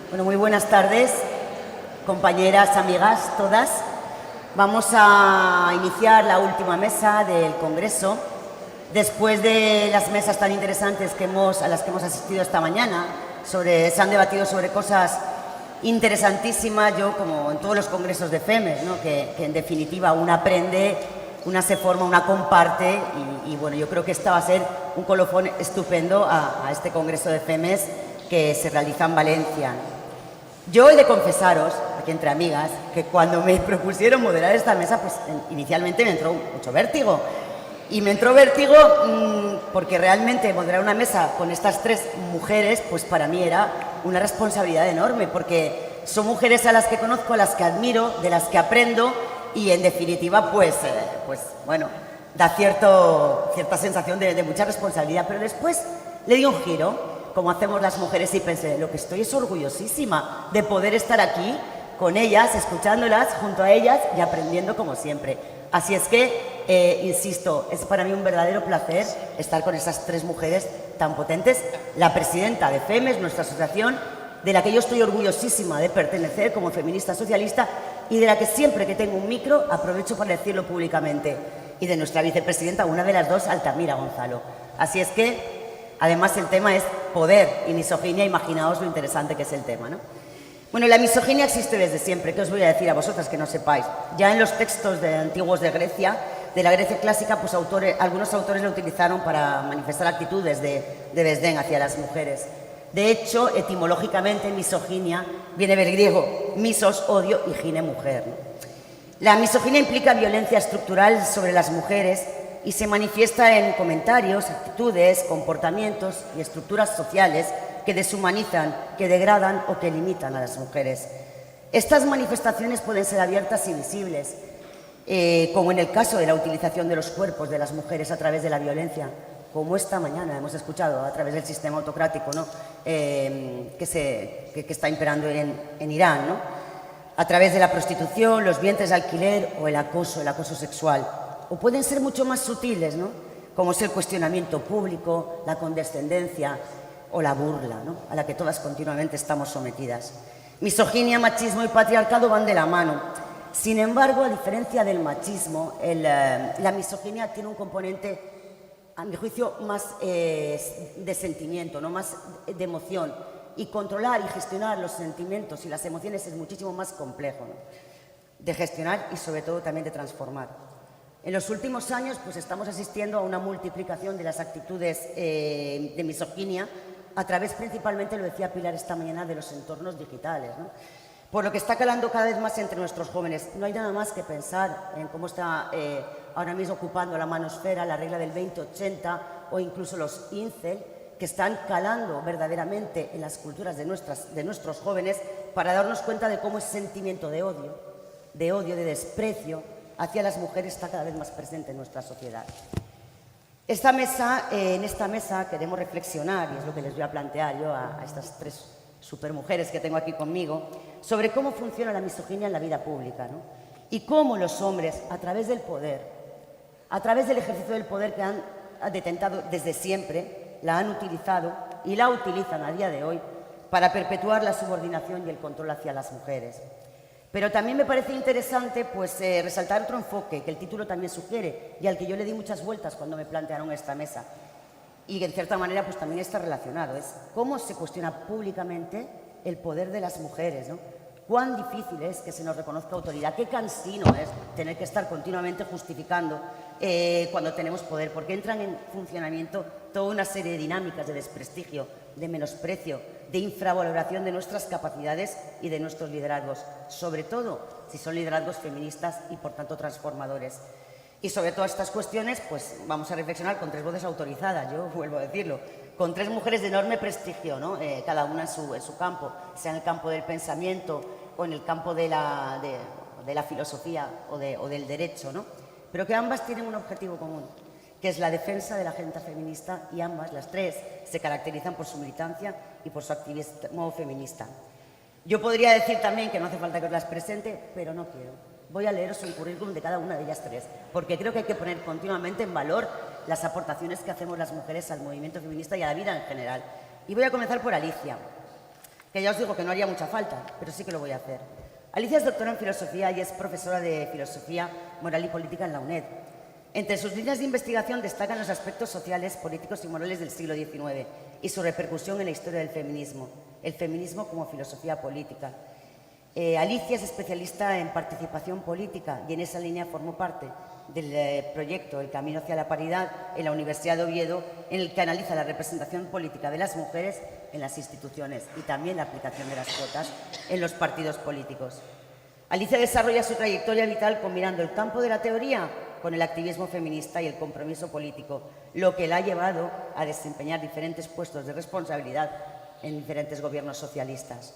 Bueno, muy buenas tardes, compañeras, amigas, todas. Vamos a iniciar la última mesa del Congreso. Después de las mesas tan interesantes a las que hemos asistido esta mañana, se han debatido sobre cosas interesantísimas, yo como en todos los congresos de FEMES, ¿no? que en definitiva una aprende, una se forma, una comparte y bueno, yo creo que esta va a ser un colofón estupendo a este congreso de FEMES que se realiza en Valencia. Yo he de confesaros, aquí entre amigas, que cuando me propusieron moderar esta mesa, pues inicialmente me entró mucho vértigo. Y me entró vértigo porque realmente moderar una mesa con estas tres mujeres, pues para mí era una responsabilidad enorme, porque son mujeres a las que conozco, a las que admiro, de las que aprendo y en definitiva, pues bueno, da cierta sensación de mucha responsabilidad. Pero después le di un giro, como hacemos las mujeres, y pensé, lo que estoy es orgullosísima de poder estar aquí con ellas, escuchándolas, junto a ellas y aprendiendo como siempre. Así es que, insisto, es para mí un verdadero placer estar con esas tres mujeres tan potentes. La presidenta de FEMES, nuestra asociación, de la que yo estoy orgullosísima de pertenecer como feminista socialista y de la que siempre que tengo un micro aprovecho para decirlo públicamente. Y de nuestra vicepresidenta, una de las dos, Altamira Gonzalo. Así es que, además, el tema es poder y misoginia. Imaginaos lo interesante que es el tema, ¿no? Bueno, la misoginia existe desde siempre. ¿Qué os voy a decir a vosotras que no sepáis? Ya en los textos antiguos de Grecia, de la Grecia clásica, pues algunos autores lo utilizaron para manifestar actitudes de desdén hacia las mujeres. De hecho, etimológicamente, misoginia viene del griego misos, odio, y gine, mujer, ¿no? La misoginia implica violencia estructural sobre las mujeres y se manifiesta en comentarios, actitudes, comportamientos y estructuras sociales que deshumanizan, que degradan o que limitan a las mujeres. Estas manifestaciones pueden ser abiertas y visibles, como en el caso de la utilización de los cuerpos de las mujeres a través de la violencia, como esta mañana hemos escuchado a través del sistema autocrático, ¿no? que está imperando en Irán, ¿no? A través de la prostitución, los vientres de alquiler o el acoso sexual. O pueden ser mucho más sutiles, ¿no? Como es el cuestionamiento público, la condescendencia o la burla, ¿no? A la que todas continuamente estamos sometidas. Misoginia, machismo y patriarcado van de la mano. Sin embargo, a diferencia del machismo, la misoginia tiene un componente, a mi juicio, más de sentimiento, ¿no? Más de emoción. Y controlar y gestionar los sentimientos y las emociones es muchísimo más complejo, ¿no? De gestionar y sobre todo también de transformar. En los últimos años pues estamos asistiendo a una multiplicación de las actitudes de misoginia a través principalmente, lo decía Pilar esta mañana, de los entornos digitales, ¿no? Por lo que está calando cada vez más entre nuestros jóvenes. No hay nada más que pensar en cómo está ahora mismo ocupando la manosfera, la regla del 2080 o incluso los incel, que están calando verdaderamente en las culturas de nuestros jóvenes para darnos cuenta de cómo ese sentimiento de odio, de desprecio hacia las mujeres está cada vez más presente en nuestra sociedad. En esta mesa queremos reflexionar, y es lo que les voy a plantear yo a estas tres supermujeres que tengo aquí conmigo, sobre cómo funciona la misoginia en la vida pública, ¿no? Y cómo los hombres, a través del poder, a través del ejercicio del poder que han detentado desde siempre, la han utilizado y la utilizan a día de hoy para perpetuar la subordinación y el control hacia las mujeres. Pero también me parece interesante resaltar otro enfoque que el título también sugiere y al que yo le di muchas vueltas cuando me plantearon esta mesa y que en cierta manera pues también está relacionado. Es cómo se cuestiona públicamente el poder de las mujeres, ¿no? Cuán difícil es que se nos reconozca autoridad, qué cansino es tener que estar continuamente justificando cuando tenemos poder, porque entran en funcionamiento toda una serie de dinámicas de desprestigio, de menosprecio, de infravaloración de nuestras capacidades y de nuestros liderazgos, sobre todo si son liderazgos feministas y por tanto transformadores. Y sobre todas estas cuestiones pues vamos a reflexionar con tres voces autorizadas, yo vuelvo a decirlo, con tres mujeres de enorme prestigio, ¿no? Cada una en su campo, sea en el campo del pensamiento o en el campo de la filosofía o del derecho, ¿no? Pero que ambas tienen un objetivo común, que es la defensa de la agenda feminista, y ambas, las tres, se caracterizan por su militancia y por su activismo feminista. Yo podría decir también que no hace falta que os las presente, pero no quiero. Voy a leeros el currículum de cada una de ellas tres, porque creo que hay que poner continuamente en valor las aportaciones que hacemos las mujeres al movimiento feminista y a la vida en general. Y voy a comenzar por Alicia. que ya os digo que no haría mucha falta, pero sí que lo voy a hacer. Alicia es doctora en filosofía y es profesora de filosofía moral y política en la UNED. Entre sus líneas de investigación destacan los aspectos sociales, políticos y morales del siglo XIX y su repercusión en la historia del feminismo, el feminismo como filosofía política. Alicia es especialista en participación política y en esa línea formó parte del proyecto El Camino hacia la Paridad en la Universidad de Oviedo, en el que analiza la representación política de las mujeres en las instituciones y también la aplicación de las cuotas en los partidos políticos. Alicia desarrolla su trayectoria vital combinando el campo de la teoría con el activismo feminista y el compromiso político, lo que la ha llevado a desempeñar diferentes puestos de responsabilidad en diferentes gobiernos socialistas.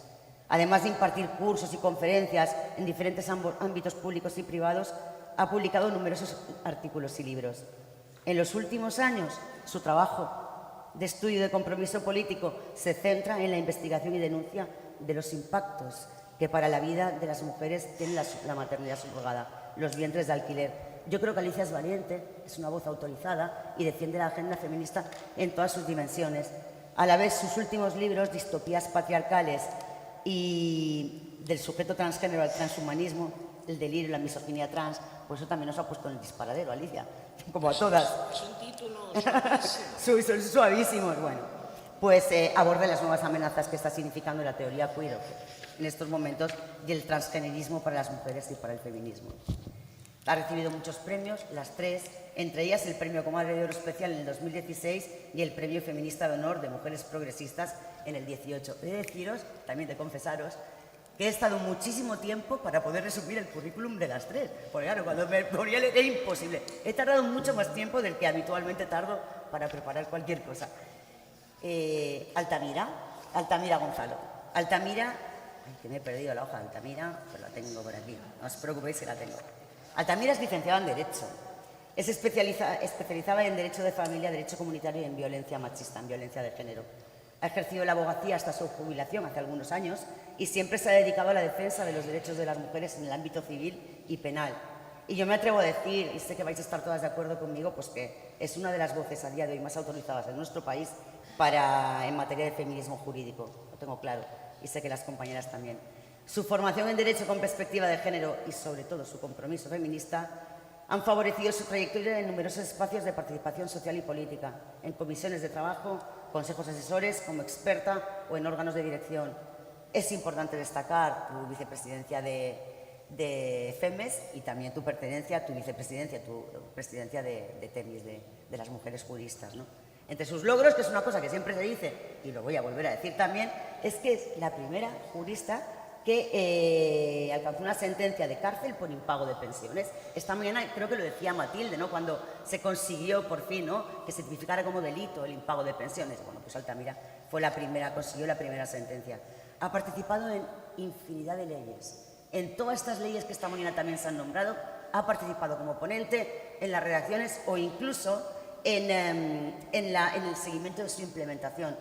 Además de impartir cursos y conferencias en diferentes ámbitos públicos y privados, ha publicado numerosos artículos y libros. En los últimos años, su trabajo de estudio de compromiso político se centra en la investigación y denuncia de los impactos que para la vida de las mujeres tiene la maternidad subrogada, los vientres de alquiler. Yo creo que Alicia es valiente, es una voz autorizada y defiende la agenda feminista en todas sus dimensiones. A la vez, sus últimos libros, Distopías patriarcales y del sujeto transgénero al transhumanismo, el delirio y la misoginia trans, pues eso también nos ha puesto en el disparadero, Alicia, como a todas. Son títulos Son suavísimos, bueno. Pues aborda las nuevas amenazas que está significando la teoría queer en estos momentos y el transgenerismo para las mujeres y para el feminismo. Ha recibido muchos premios, las tres, entre ellas el Premio Comadre de Oro Especial en el 2016 y el Premio Feminista de Honor de Mujeres Progresistas en el 18. He de deciros, también de confesaros, que he estado muchísimo tiempo para poder resumir el currículum de las tres. Porque claro, cuando me ponía a leer era imposible. He tardado mucho más tiempo del que habitualmente tardo para preparar cualquier cosa. Altamira Gonzalo. Altamira, ay, que me he perdido la hoja de Altamira, pues la tengo por aquí, no os preocupéis que la tengo. Altamira es licenciada en Derecho. Es especializada en Derecho de Familia, Derecho Comunitario y en Violencia Machista, en Violencia de Género. Ha ejercido la abogacía hasta su jubilación hace algunos años y siempre se ha dedicado a la defensa de los derechos de las mujeres en el ámbito civil y penal. Y yo me atrevo a decir, y sé que vais a estar todas de acuerdo conmigo, pues que es una de las voces a día de hoy más autorizadas en nuestro país en materia de feminismo jurídico. Lo tengo claro y sé que las compañeras también. Su formación en Derecho con perspectiva de género y, sobre todo, su compromiso feminista han favorecido su trayectoria en numerosos espacios de participación social y política, en comisiones de trabajo, consejos asesores, como experta o en órganos de dirección. Es importante destacar tu vicepresidencia de FEMES y también tu pertenencia, tu vicepresidencia, tu presidencia de TEMIS, de las mujeres juristas, ¿no? Entre sus logros, que es una cosa que siempre se dice, y lo voy a volver a decir también, es que es la primera jurista que alcanzó una sentencia de cárcel por impago de pensiones. Esta mañana creo que lo decía Matilde, ¿no?, cuando se consiguió por fin, ¿no?, que se tipificara como delito el impago de pensiones. Bueno, pues Altamira fue consiguió la primera sentencia. Ha participado en infinidad de leyes. En todas estas leyes que esta mañana también se han nombrado, ha participado como ponente en las redacciones o incluso en el seguimiento de su implementación.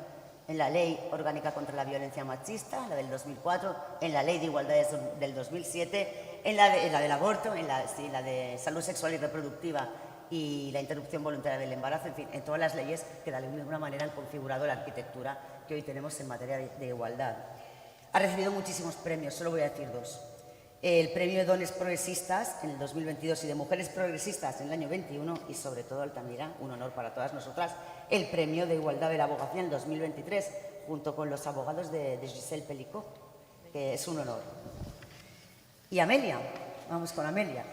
En la Ley Orgánica contra la Violencia Machista, la del 2004, en la Ley de Igualdad del 2007, en la del aborto, en la de salud sexual y reproductiva y la interrupción voluntaria del embarazo, en fin, en todas las leyes que de alguna manera han configurado la arquitectura que hoy tenemos en materia de igualdad. Ha recibido muchísimos premios, solo voy a decir dos. El Premio de Dones Progresistas en el 2022 y de Mujeres Progresistas en el año 21 y, sobre todo, Altamira, un honor para todas nosotras, el Premio de Igualdad de la Abogacía en el 2023, junto con los abogados de Giselle Pelicot, que es un honor. Y Amelia, vamos con Amelia.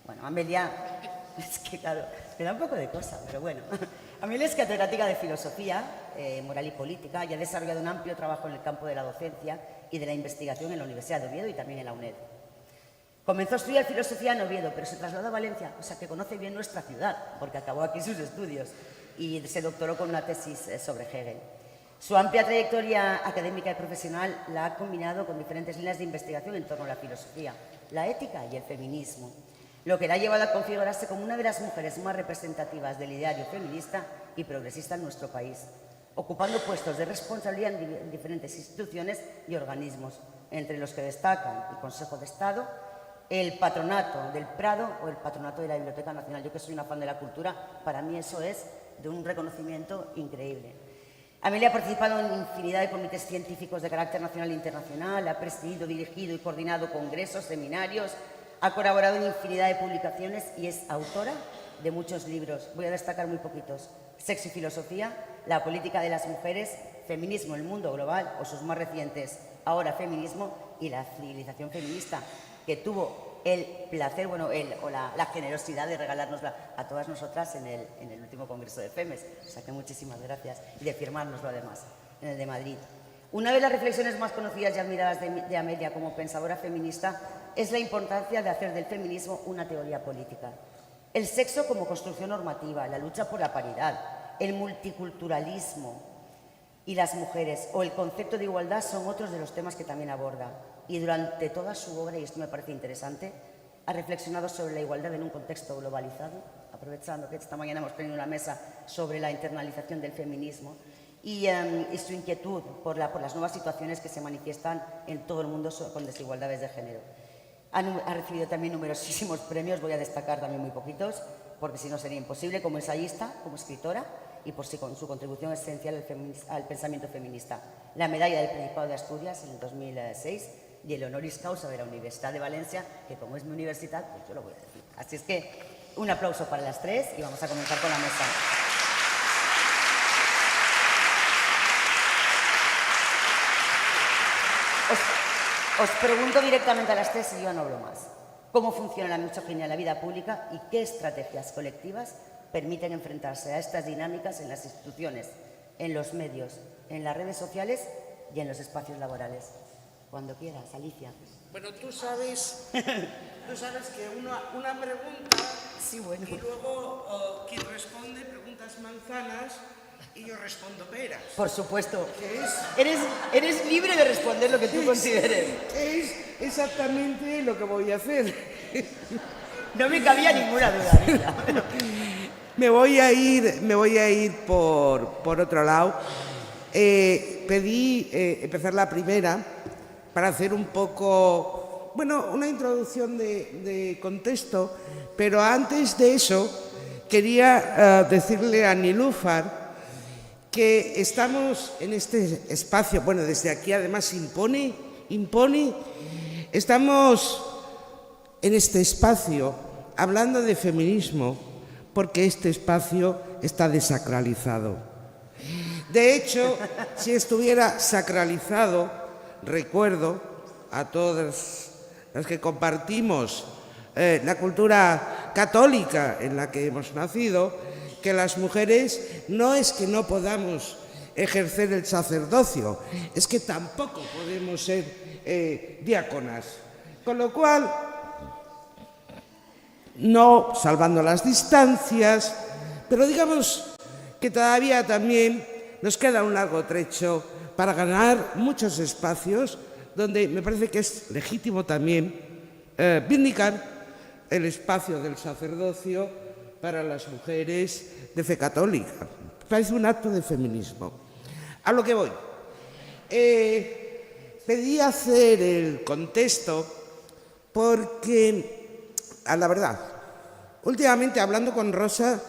Bueno, Amelia, es que claro, me da un poco de cosa, pero bueno. Amelia es catedrática de Filosofía, Moral y Política y ha desarrollado un amplio trabajo en el campo de la docencia y de la investigación en la Universidad de Oviedo y también en la UNED. Comenzó a estudiar filosofía en Oviedo, pero se trasladó a Valencia, o sea que conoce bien nuestra ciudad, porque acabó aquí sus estudios y se doctoró con una tesis sobre Hegel. Su amplia trayectoria académica y profesional la ha combinado con diferentes líneas de investigación en torno a la filosofía, la ética y el feminismo, lo que la ha llevado a configurarse como una de las mujeres más representativas del ideario feminista y progresista en nuestro país, ocupando puestos de responsabilidad en diferentes instituciones y organismos, entre los que destacan el Consejo de Estado, el Patronato del Prado o el Patronato de la Biblioteca Nacional. Yo, que soy una fan de la cultura, para mí eso es de un reconocimiento increíble. Amelia ha participado en infinidad de comités científicos de carácter nacional e internacional, ha presidido, dirigido y coordinado congresos, seminarios, ha colaborado en infinidad de publicaciones y es autora de muchos libros. Voy a destacar muy poquitos. Sexo y filosofía, la política de las mujeres, feminismo, el mundo global o sus más recientes, ahora feminismo y la civilización feminista, que tuvo el placer, la generosidad de regalárnosla a todas nosotras en el último Congreso de FEMES. O sea que muchísimas gracias y de firmárnoslo además en el de Madrid. Una de las reflexiones más conocidas y admiradas de Amelia como pensadora feminista es la importancia de hacer del feminismo una teoría política. El sexo como construcción normativa, la lucha por la paridad, el multiculturalismo y las mujeres o el concepto de igualdad son otros de los temas que también aborda. Y durante toda su obra, y esto me parece interesante, ha reflexionado sobre la igualdad en un contexto globalizado, aprovechando que esta mañana hemos tenido una mesa sobre la internalización del feminismo y su inquietud por las nuevas situaciones que se manifiestan en todo el mundo con desigualdades de género. Ha recibido también numerosísimos premios, voy a destacar también muy poquitos, porque si no sería imposible, como ensayista, como escritora y por su contribución esencial al pensamiento feminista. La medalla del Principado de Asturias en el 2006 y el honoris causa de la Universidad de Valencia, que como es mi universidad, pues yo lo voy a decir. Así es que un aplauso para las tres y vamos a comenzar con la mesa. Os pregunto directamente a las tres y yo no hablo más. ¿Cómo funciona la misoginia en la vida pública y qué estrategias colectivas permiten enfrentarse a estas dinámicas en las instituciones, en los medios, en las redes sociales y en los espacios laborales? Cuando quieras, Alicia. Bueno, tú sabes que una pregunta sí, bueno. Y luego quien responde preguntas manzanas y yo respondo peras. Por supuesto. Eres libre de responder lo que tú consideres. Es exactamente lo que voy a hacer. No me cabía ninguna duda. Me voy a ir por otro lado. Pedí empezar la primera para hacer un poco, una introducción de contexto, pero antes de eso quería decirle a Nilúfar que estamos en este espacio, desde aquí además impone, estamos en este espacio hablando de feminismo porque este espacio está desacralizado. De hecho, si estuviera sacralizado, recuerdo a todas las que compartimos la cultura católica en la que hemos nacido, que las mujeres no es que no podamos ejercer el sacerdocio, es que tampoco podemos ser diáconas. Con lo cual, no salvando las distancias, pero digamos que todavía también nos queda un largo trecho para ganar muchos espacios donde me parece que es legítimo también vindicar el espacio del sacerdocio para las mujeres de fe católica. Parece un acto de feminismo. A lo que voy. Pedí hacer el contexto porque, a la verdad, últimamente hablando con Rosa,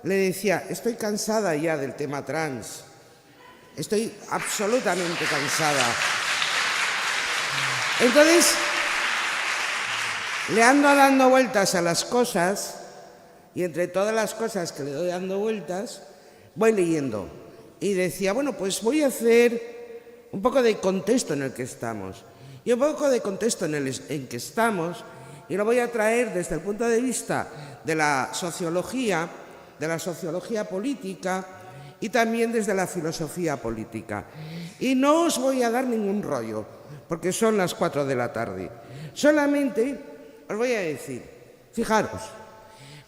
le decía, estoy cansada ya del tema trans. Estoy absolutamente cansada. Entonces, le ando dando vueltas a las cosas y entre todas las cosas que le doy dando vueltas, voy leyendo. Y decía, pues voy a hacer un poco de contexto en el que estamos. Y un poco de contexto en que estamos, y lo voy a traer desde el punto de vista de la sociología política y también desde la filosofía política. Y no os voy a dar ningún rollo, porque son las 4 de la tarde. Solamente os voy a decir, fijaros,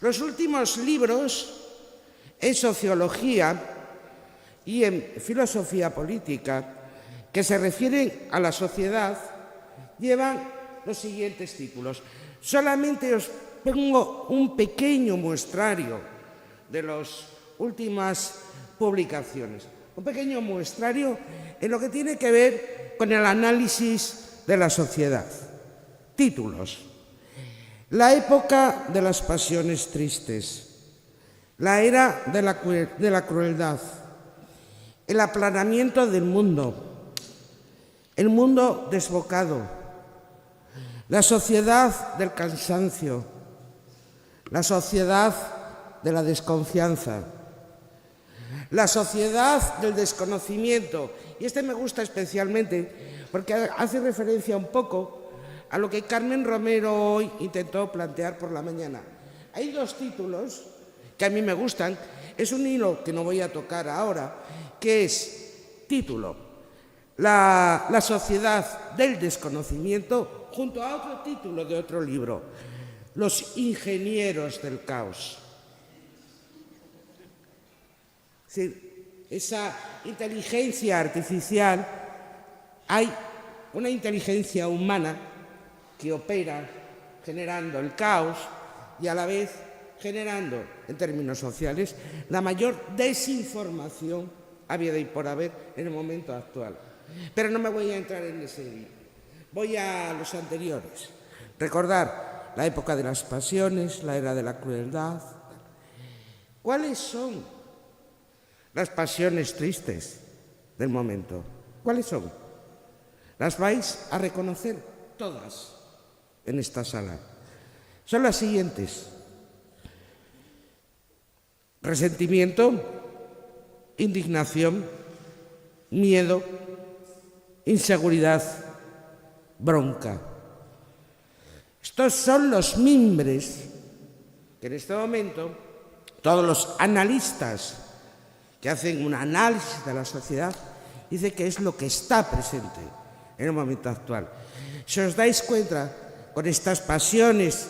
los últimos libros en sociología y en filosofía política que se refieren a la sociedad llevan los siguientes títulos. Solamente os pongo un pequeño muestrario de las últimas publicaciones, un pequeño muestrario en lo que tiene que ver con el análisis de la sociedad. Títulos: La época de las pasiones tristes, la era de la crueldad, el aplanamiento del mundo, el mundo desbocado, la sociedad del cansancio, la sociedad de la desconfianza, la sociedad del desconocimiento. Y este me gusta especialmente porque hace referencia un poco a lo que Carmen Romero hoy intentó plantear por la mañana. Hay dos títulos que a mí me gustan. Es un hilo que no voy a tocar ahora, que es título, la sociedad del desconocimiento, junto a otro título de otro libro, Los ingenieros del caos. Es decir, esa inteligencia artificial, hay una inteligencia humana que opera generando el caos y a la vez generando, en términos sociales, la mayor desinformación habida y por haber en el momento actual. Pero no me voy a entrar en ese lío. Voy a los anteriores. Recordar la época de las pasiones, la era de la crueldad. ¿Cuáles son las pasiones tristes del momento? ¿Cuáles son? Las vais a reconocer todas en esta sala. Son las siguientes: resentimiento, indignación, miedo, inseguridad, bronca. Estos son los mimbres que en este momento todos los analistas que hacen un análisis de la sociedad dicen que es lo que está presente en el momento actual. Si os dais cuenta, con estas pasiones,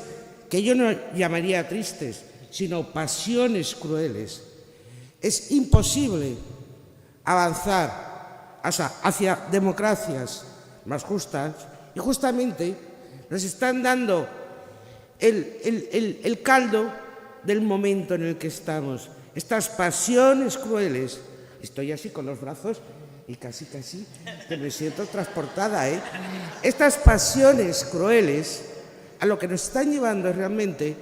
que yo no llamaría tristes, sino pasiones crueles, es imposible avanzar hacia democracias más justas, y justamente nos están dando el caldo del momento en el que estamos. Estas pasiones crueles, estoy así con los brazos y casi que me siento transportada, ¿eh? Estas pasiones crueles a lo que nos están llevando es realmente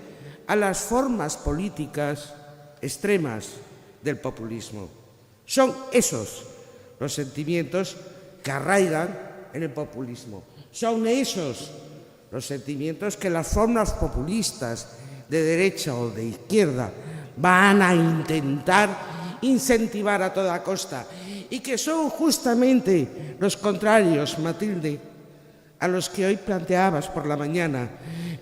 a las formas políticas extremas del populismo. Son esos los sentimientos que arraigan en el populismo. Son esos los sentimientos que las formas populistas de derecha o de izquierda van a intentar incentivar a toda costa, y que son justamente los contrarios, Matilde, a los que hoy planteabas por la mañana,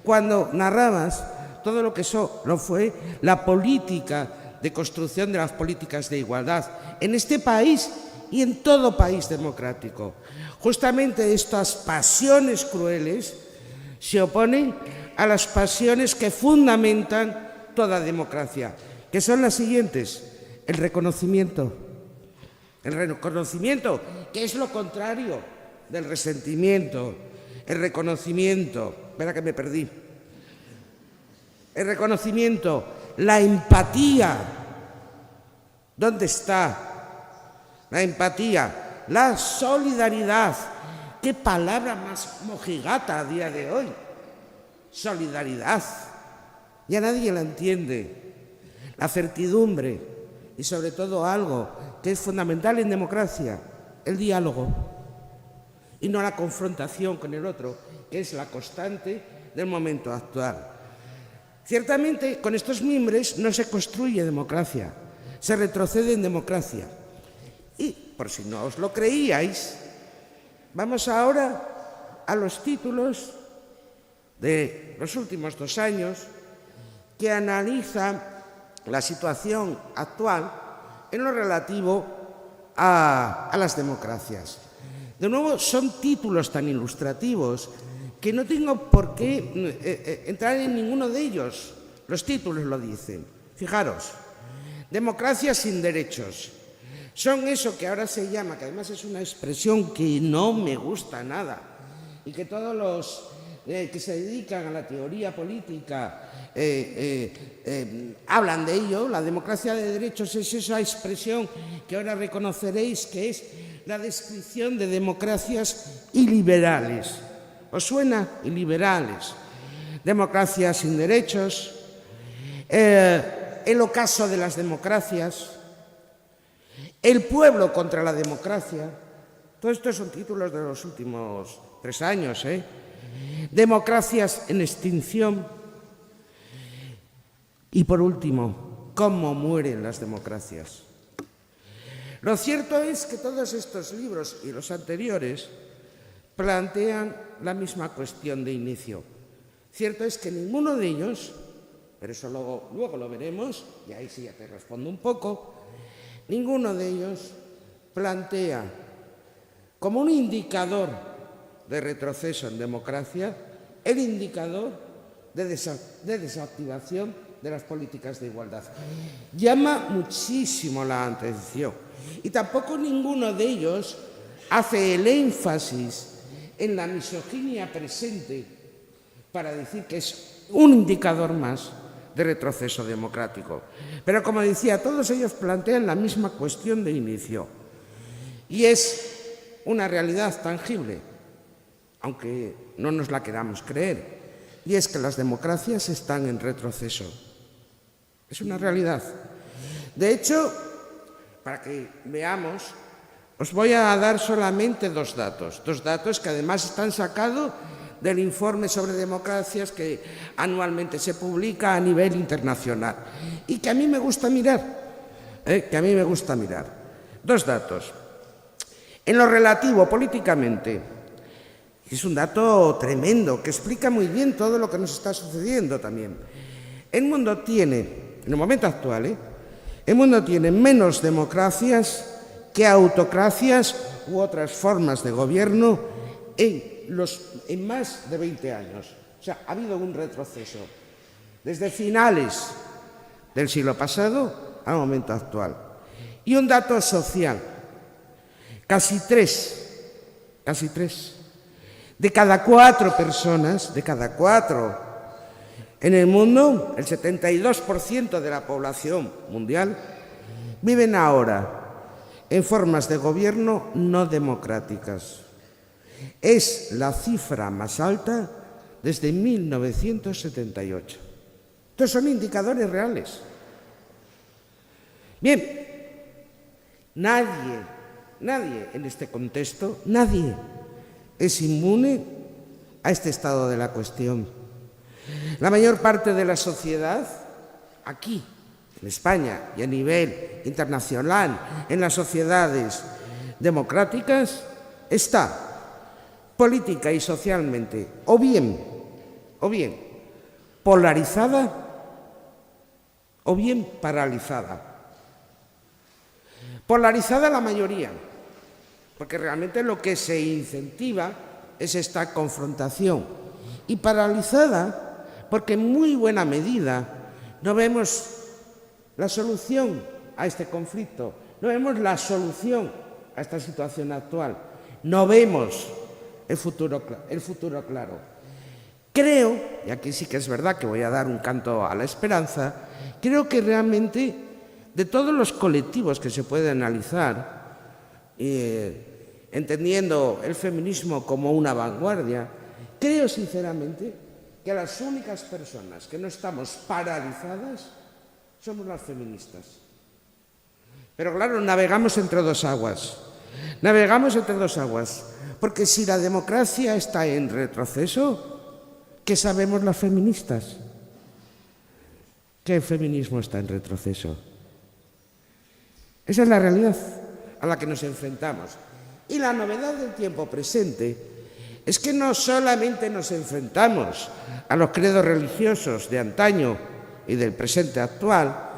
cuando narrabas todo lo que lo fue la política de construcción de las políticas de igualdad en este país y en todo país democrático. Justamente estas pasiones crueles se oponen a las pasiones que fundamentan toda democracia, que son las siguientes: el reconocimiento, que es lo contrario del resentimiento, el reconocimiento, espera que me perdí, el reconocimiento, la empatía. ¿Dónde está la empatía? La solidaridad. ¿Qué palabra más mojigata a día de hoy? Solidaridad. Ya nadie la entiende. La certidumbre y sobre todo algo que es fundamental en democracia, el diálogo y no la confrontación con el otro, que es la constante del momento actual. Ciertamente, con estos mimbres no se construye democracia, se retrocede en democracia. Y, por si no os lo creíais, vamos ahora a los títulos de los últimos 2 años que analizan la situación actual en lo relativo a las democracias. De nuevo, son títulos tan ilustrativos que no tengo por qué entrar en ninguno de ellos. Los títulos lo dicen. Fijaros, democracia sin derechos. Son eso que ahora se llama, que además es una expresión que no me gusta nada, y que todos los que se dedican a la teoría política hablan de ello. La democracia de derechos es esa expresión que ahora reconoceréis que es la descripción de democracias iliberales. ¿Os suena? Iliberales. Democracia sin derechos, el ocaso de las democracias, El pueblo contra la democracia. Todo esto son títulos de los últimos 3 años, ¿eh? Democracias en extinción. Y por último, ¿cómo mueren las democracias? Lo cierto es que todos estos libros y los anteriores plantean la misma cuestión de inicio. Cierto es que ninguno de ellos, pero eso luego lo veremos, y ahí sí ya te respondo un poco, ninguno de ellos plantea como un indicador de retroceso en democracia el indicador de desactivación de las políticas de igualdad. Llama muchísimo la atención y tampoco ninguno de ellos hace el énfasis en la misoginia presente para decir que es un indicador más de retroceso democrático. Pero como decía, todos ellos plantean la misma cuestión de inicio y es una realidad tangible, aunque no nos la queramos creer, y es que las democracias están en retroceso. Es una realidad. De hecho, para que veamos, os voy a dar solamente dos datos que además están sacados del informe sobre democracias que anualmente se publica a nivel internacional y que a mí me gusta mirar, Dos datos. En lo relativo políticamente, es un dato tremendo que explica muy bien todo lo que nos está sucediendo también. El mundo tiene, en el momento actual, el mundo tiene menos democracias que autocracias u otras formas de gobierno en más de 20 años. O sea, ha habido un retroceso desde finales del siglo pasado al momento actual. Y un dato social. Casi tres de cada 4 personas, en el mundo, el 72% de la población mundial, viven ahora en formas de gobierno no democráticas. Es la cifra más alta desde 1978. Estos son indicadores reales. Bien, nadie en este contexto, nadie es inmune a este estado de la cuestión. La mayor parte de la sociedad, aquí, en España y a nivel internacional, en las sociedades democráticas, está política y socialmente o bien polarizada o bien paralizada. Polarizada la mayoría, porque realmente lo que se incentiva es esta confrontación, y paralizada porque en muy buena medida no vemos la solución a este conflicto, no vemos la solución a esta situación actual, no vemos el futuro claro. Creo, y aquí sí que es verdad que voy a dar un canto a la esperanza, creo que realmente de todos los colectivos que se puede analizar, entendiendo el feminismo como una vanguardia, creo sinceramente que las únicas personas que no estamos paralizadas somos las feministas. Pero claro, navegamos entre dos aguas, porque si la democracia está en retroceso, ¿qué sabemos las feministas? Que el feminismo está en retroceso. Esa es la realidad a la que nos enfrentamos. Y la novedad del tiempo presente es que no solamente nos enfrentamos a los credos religiosos de antaño y del presente actual,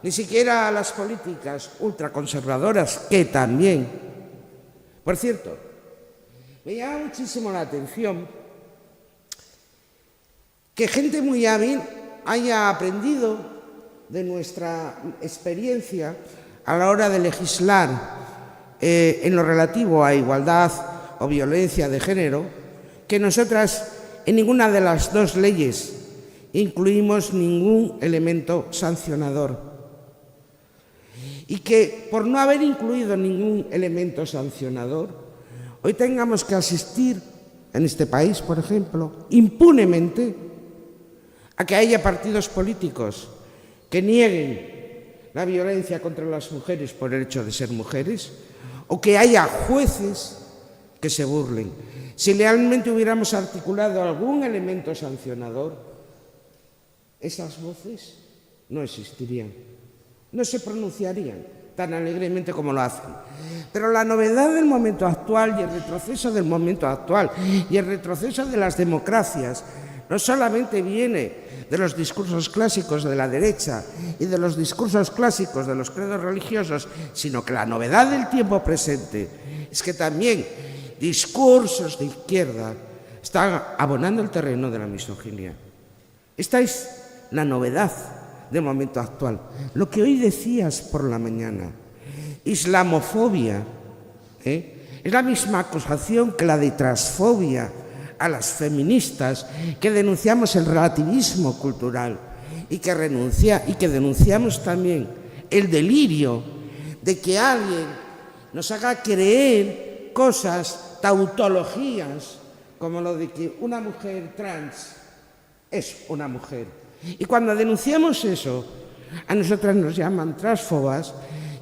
ni siquiera a las políticas ultraconservadoras, que también. Por cierto, me llama muchísimo la atención que gente muy hábil haya aprendido de nuestra experiencia a la hora de legislar en lo relativo a igualdad o violencia de género, que nosotras en ninguna de las dos leyes incluimos ningún elemento sancionador. Y que por no haber incluido ningún elemento sancionador, hoy tengamos que asistir en este país, por ejemplo, impunemente a que haya partidos políticos que nieguen la violencia contra las mujeres por el hecho de ser mujeres, o que haya jueces que se burlen. Si realmente hubiéramos articulado algún elemento sancionador, esas voces no existirían, no se pronunciarían tan alegremente como lo hacen. Pero la novedad del momento actual y el retroceso del momento actual y el retroceso de las democracias no solamente viene de los discursos clásicos de la derecha y de los discursos clásicos de los credos religiosos, sino que la novedad del tiempo presente es que también discursos de izquierda están abonando el terreno de la misoginia. Esta es la novedad del momento actual. Lo que hoy decías por la mañana, islamofobia, es la misma acusación que la de transfobia a las feministas, que denunciamos el relativismo cultural y que denunciamos también el delirio de que alguien nos haga creer cosas, tautologías, como lo de que una mujer trans es una mujer. Y cuando denunciamos eso, a nosotras nos llaman transfobas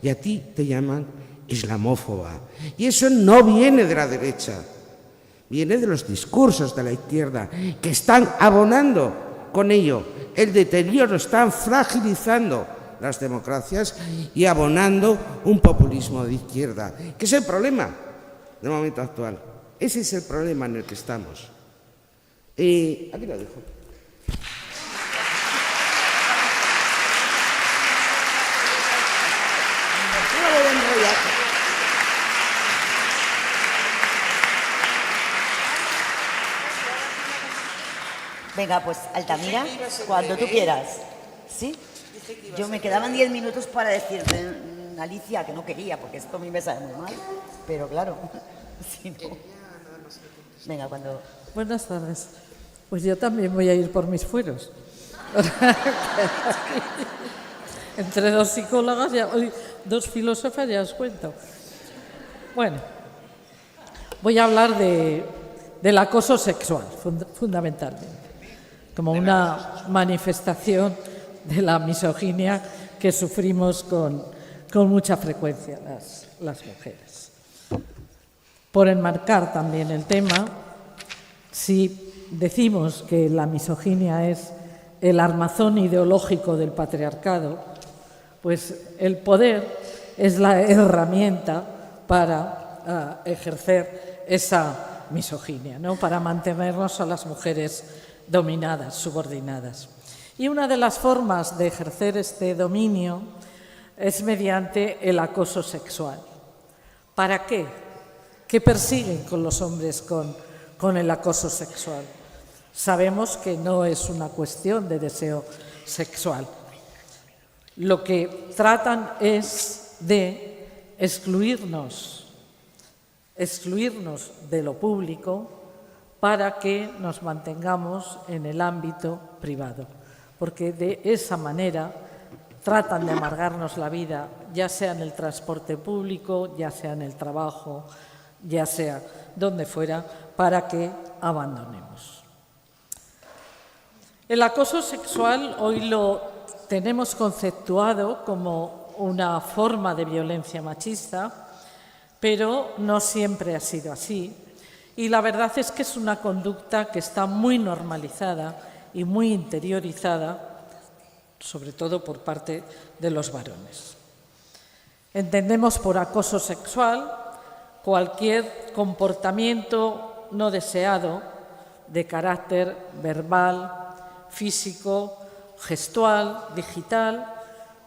y a ti te llaman islamófoba. Y eso no viene de la derecha, viene de los discursos de la izquierda, que están abonando con ello el deterioro, están fragilizando las democracias y abonando un populismo de izquierda, que es el problema del momento actual. Ese es el problema en el que estamos. Aquí lo dejo. Venga, pues Altamira, cuando tú quieras. ¿Sí? Yo me quedaban 10 minutos para decirte, Alicia, que no quería, porque esto a mí me sabe muy mal, pero claro, si no. Venga, cuando... Buenas tardes. Pues yo también voy a ir por mis fueros. Entre dos psicólogas, dos filósofas, ya os cuento. Bueno, voy a hablar del acoso sexual, fundamentalmente, como una manifestación de la misoginia que sufrimos con mucha frecuencia las mujeres. Por enmarcar también el tema, si decimos que la misoginia es el armazón ideológico del patriarcado, pues el poder es la herramienta para ejercer esa misoginia, ¿no? Para mantenernos a las mujeres dominadas, subordinadas. Y una de las formas de ejercer este dominio es mediante el acoso sexual. ¿Para qué? ¿Qué persiguen con los hombres con el acoso sexual? Sabemos que no es una cuestión de deseo sexual. Lo que tratan es de excluirnos de lo público para que nos mantengamos en el ámbito privado, porque de esa manera tratan de amargarnos la vida, ya sea en el transporte público, ya sea en el trabajo, ya sea donde fuera, para que abandonemos. El acoso sexual hoy lo tenemos conceptuado como una forma de violencia machista, pero no siempre ha sido así. Y la verdad es que es una conducta que está muy normalizada y muy interiorizada, sobre todo por parte de los varones. Entendemos por acoso sexual cualquier comportamiento no deseado de carácter verbal, físico, gestual, digital,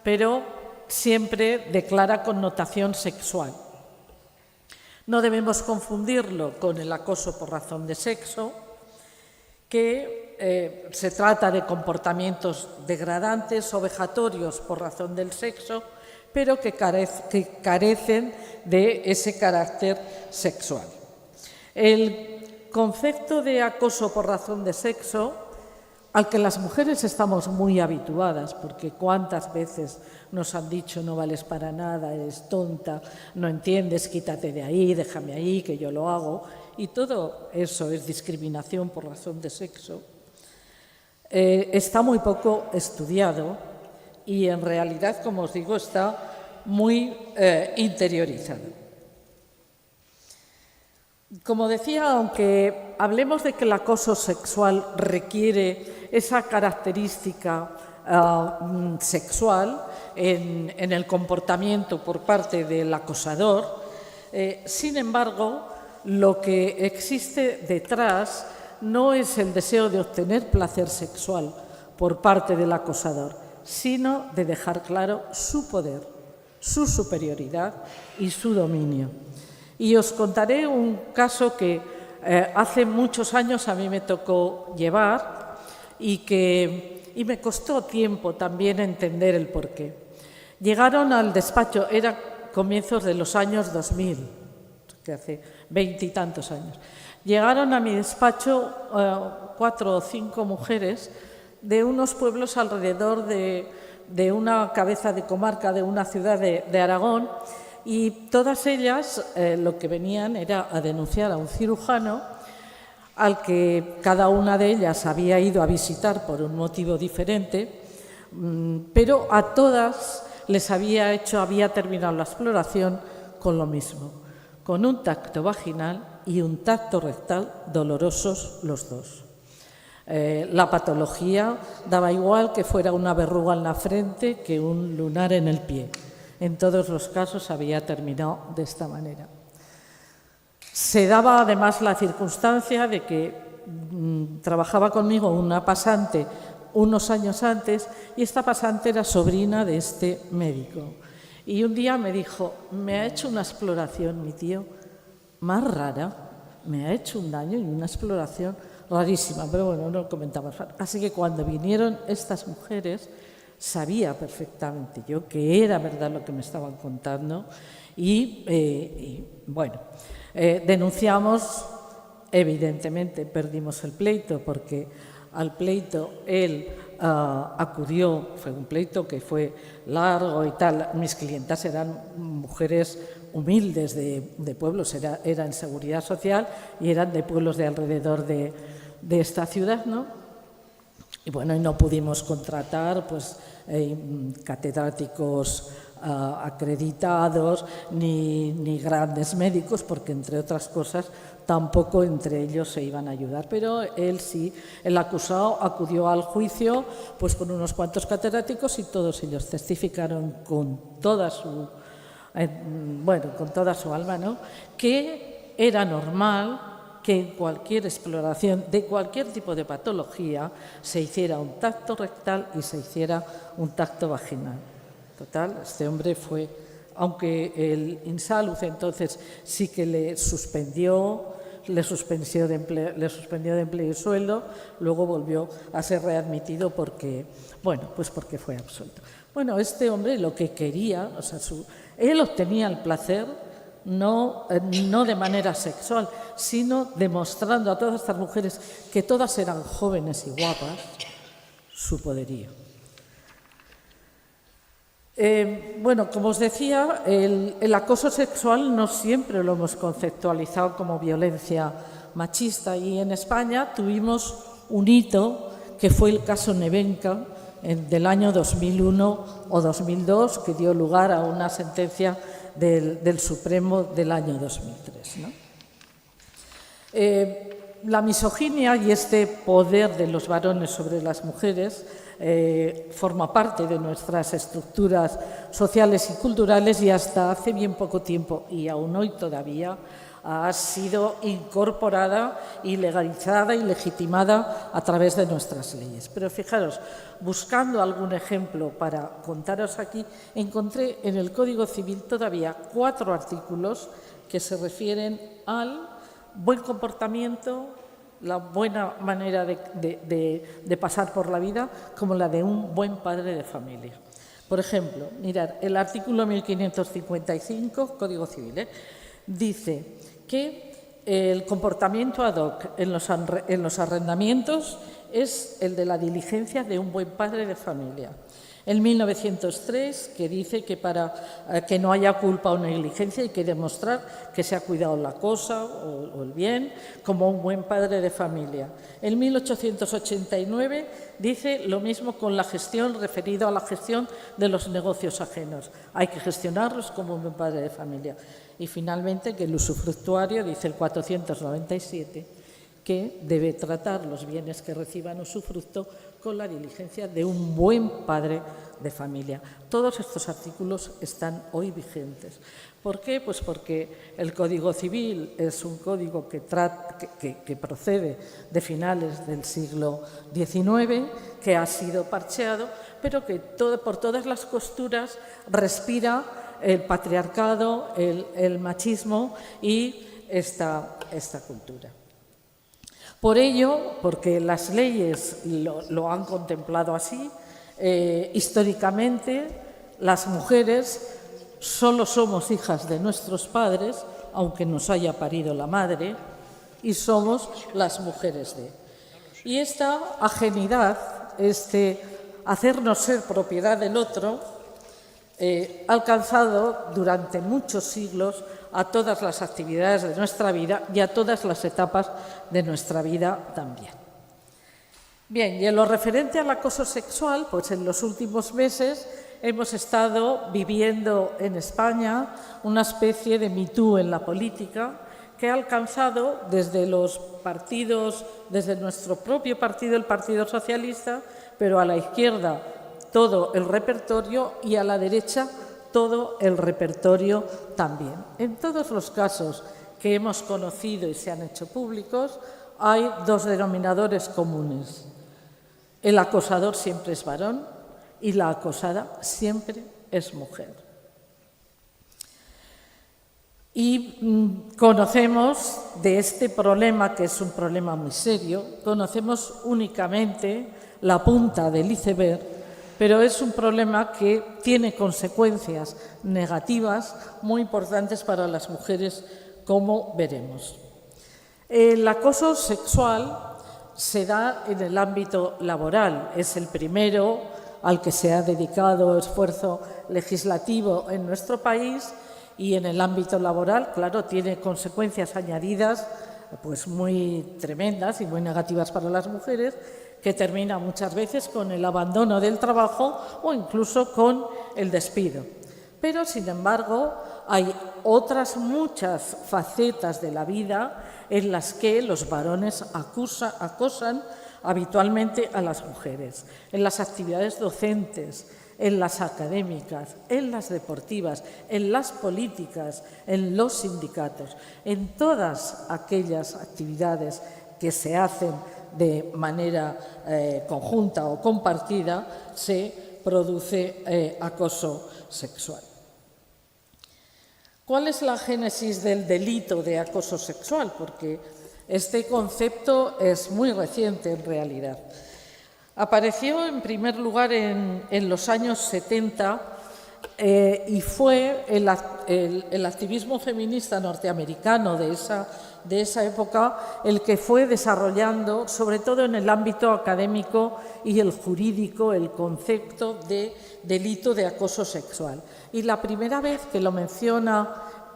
pero siempre de clara connotación sexual. No debemos confundirlo con el acoso por razón de sexo, que se trata de comportamientos degradantes o vejatorios por razón del sexo, pero que carecen de ese carácter sexual. El concepto de acoso por razón de sexo, al que las mujeres estamos muy habituadas, porque cuántas veces nos han dicho no vales para nada, eres tonta, no entiendes, quítate de ahí, déjame ahí, que yo lo hago, y todo eso es discriminación por razón de sexo, está muy poco estudiado y en realidad, como os digo, está muy interiorizado. Como decía, aunque hablemos de que el acoso sexual requiere esa característica sexual en el comportamiento por parte del acosador, sin embargo, lo que existe detrás no es el deseo de obtener placer sexual por parte del acosador, sino de dejar claro su poder, su superioridad y su dominio. Y os contaré un caso que hace muchos años a mí me tocó llevar y me costó tiempo también entender el porqué. Llegaron al despacho, era comienzos de los años 2000, que hace 20 y tantos años. Llegaron a mi despacho 4 o 5 mujeres de unos pueblos alrededor de una cabeza de comarca de una ciudad de Aragón, y todas ellas lo que venían era a denunciar a un cirujano al que cada una de ellas había ido a visitar por un motivo diferente, pero a todas les había terminado la exploración con lo mismo, con un tacto vaginal y un tacto rectal dolorosos los dos. La patología daba igual que fuera una verruga en la frente que un lunar en el pie. En todos los casos había terminado de esta manera. Se daba además la circunstancia de que trabajaba conmigo una pasante unos años antes y esta pasante era sobrina de este médico. Y un día me dijo, me ha hecho una exploración mi tío más rara, me ha hecho un daño y una exploración rarísima, pero bueno, no lo comentamos. Así que cuando vinieron estas mujeres, sabía perfectamente yo que era verdad lo que me estaban contando y denunciamos, evidentemente perdimos el pleito porque al pleito él acudió, fue un pleito que fue largo y tal. Mis clientas eran mujeres humildes de pueblos, era en seguridad social y eran de pueblos de alrededor de esta ciudad, ¿no? Y bueno, y no pudimos contratar catedráticos acreditados ni grandes médicos porque, entre otras cosas, tampoco entre ellos se iban a ayudar. Pero él sí, el acusado acudió al juicio pues con unos cuantos catedráticos y todos ellos testificaron con toda su alma, ¿no?, que era normal que en cualquier exploración de cualquier tipo de patología se hiciera un tacto rectal y se hiciera un tacto vaginal. Total, este hombre fue, aunque el INSALUZ entonces sí que le suspendió de empleo y sueldo, luego volvió a ser readmitido porque fue absuelto. Bueno, este hombre lo que quería, él obtenía el placer no de manera sexual, sino demostrando a todas estas mujeres que todas eran jóvenes y guapas, su poderío. Como os decía, el acoso sexual no siempre lo hemos conceptualizado como violencia machista, y en España tuvimos un hito que fue el caso Nevenka del año 2001 o 2002, que dio lugar a una sentencia del Supremo del año 2003, ¿no? La misoginia y este poder de los varones sobre las mujeres forma parte de nuestras estructuras sociales y culturales, y hasta hace bien poco tiempo, y aún hoy todavía, ha sido incorporada y legalizada y legitimada a través de nuestras leyes. Pero fijaros, buscando algún ejemplo para contaros aquí, encontré en el Código Civil todavía 4 artículos que se refieren al buen comportamiento, la buena manera de pasar por la vida, como la de un buen padre de familia. Por ejemplo, mirad, el artículo 1555, Código Civil, dice que el comportamiento ad hoc en los arrendamientos es el de la diligencia de un buen padre de familia. En 1903, que dice que para que no haya culpa o negligencia hay que demostrar que se ha cuidado la cosa o el bien como un buen padre de familia. En 1889 dice lo mismo con la gestión, referido a la gestión de los negocios ajenos. Hay que gestionarlos como un buen padre de familia. Y finalmente que el usufructuario, dice el 497, que debe tratar los bienes que reciban usufructo con la diligencia de un buen padre de familia. Todos estos artículos están hoy vigentes. ¿Por qué? Pues porque el Código Civil es un código que procede de finales del siglo XIX, que ha sido parcheado, pero que por todas las costuras respira el patriarcado, el machismo y esta cultura. Por ello, porque las leyes lo han contemplado así, históricamente las mujeres solo somos hijas de nuestros padres, aunque nos haya parido la madre, y somos las mujeres de. Y esta ajenidad, hacernos ser propiedad del otro, ha alcanzado durante muchos siglos a todas las actividades de nuestra vida y a todas las etapas de nuestra vida también. Bien, y en lo referente al acoso sexual, pues en los últimos meses hemos estado viviendo en España una especie de Me Too en la política que ha alcanzado desde los partidos, desde nuestro propio partido, el Partido Socialista, pero a la izquierda todo el repertorio y a la derecha todo el repertorio también. En todos los casos que hemos conocido y se han hecho públicos, hay dos denominadores comunes. El acosador siempre es varón y la acosada siempre es mujer. Y conocemos de este problema, que es un problema muy serio, conocemos únicamente la punta del iceberg, pero es un problema que tiene consecuencias negativas muy importantes para las mujeres, como veremos. El acoso sexual se da en el ámbito laboral, es el primero al que se ha dedicado esfuerzo legislativo en nuestro país, y en el ámbito laboral, claro, tiene consecuencias añadidas pues muy tremendas y muy negativas para las mujeres, que termina muchas veces con el abandono del trabajo o incluso con el despido. Pero, sin embargo, hay otras muchas facetas de la vida en las que los varones acosan habitualmente a las mujeres, en las actividades docentes, en las académicas, en las deportivas, en las políticas, en los sindicatos, en todas aquellas actividades que se hacen de manera conjunta o compartida, se produce acoso sexual. ¿Cuál es la génesis del delito de acoso sexual? Porque este concepto es muy reciente en realidad. Apareció en primer lugar en los años 70 y fue el activismo feminista norteamericano de esa época el que fue desarrollando, sobre todo en el ámbito académico y el jurídico, el concepto de delito de acoso sexual. Y la primera vez que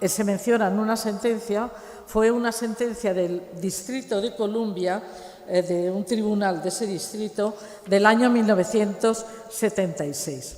se menciona en una sentencia fue una sentencia del Distrito de Columbia, de un tribunal de ese distrito, del año 1976.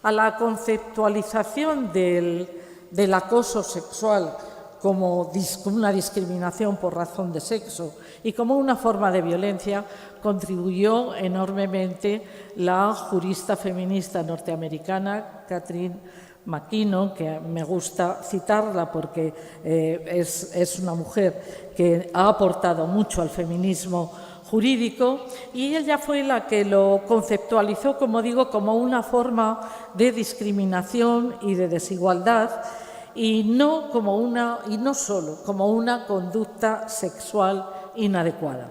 A la conceptualización del acoso sexual como una discriminación por razón de sexo y como una forma de violencia contribuyó enormemente la jurista feminista norteamericana Catherine McKinnon, que me gusta citarla porque es una mujer que ha aportado mucho al feminismo jurídico, y ella fue la que lo conceptualizó, como digo, como una forma de discriminación y de desigualdad, y no solo como una conducta sexual inadecuada.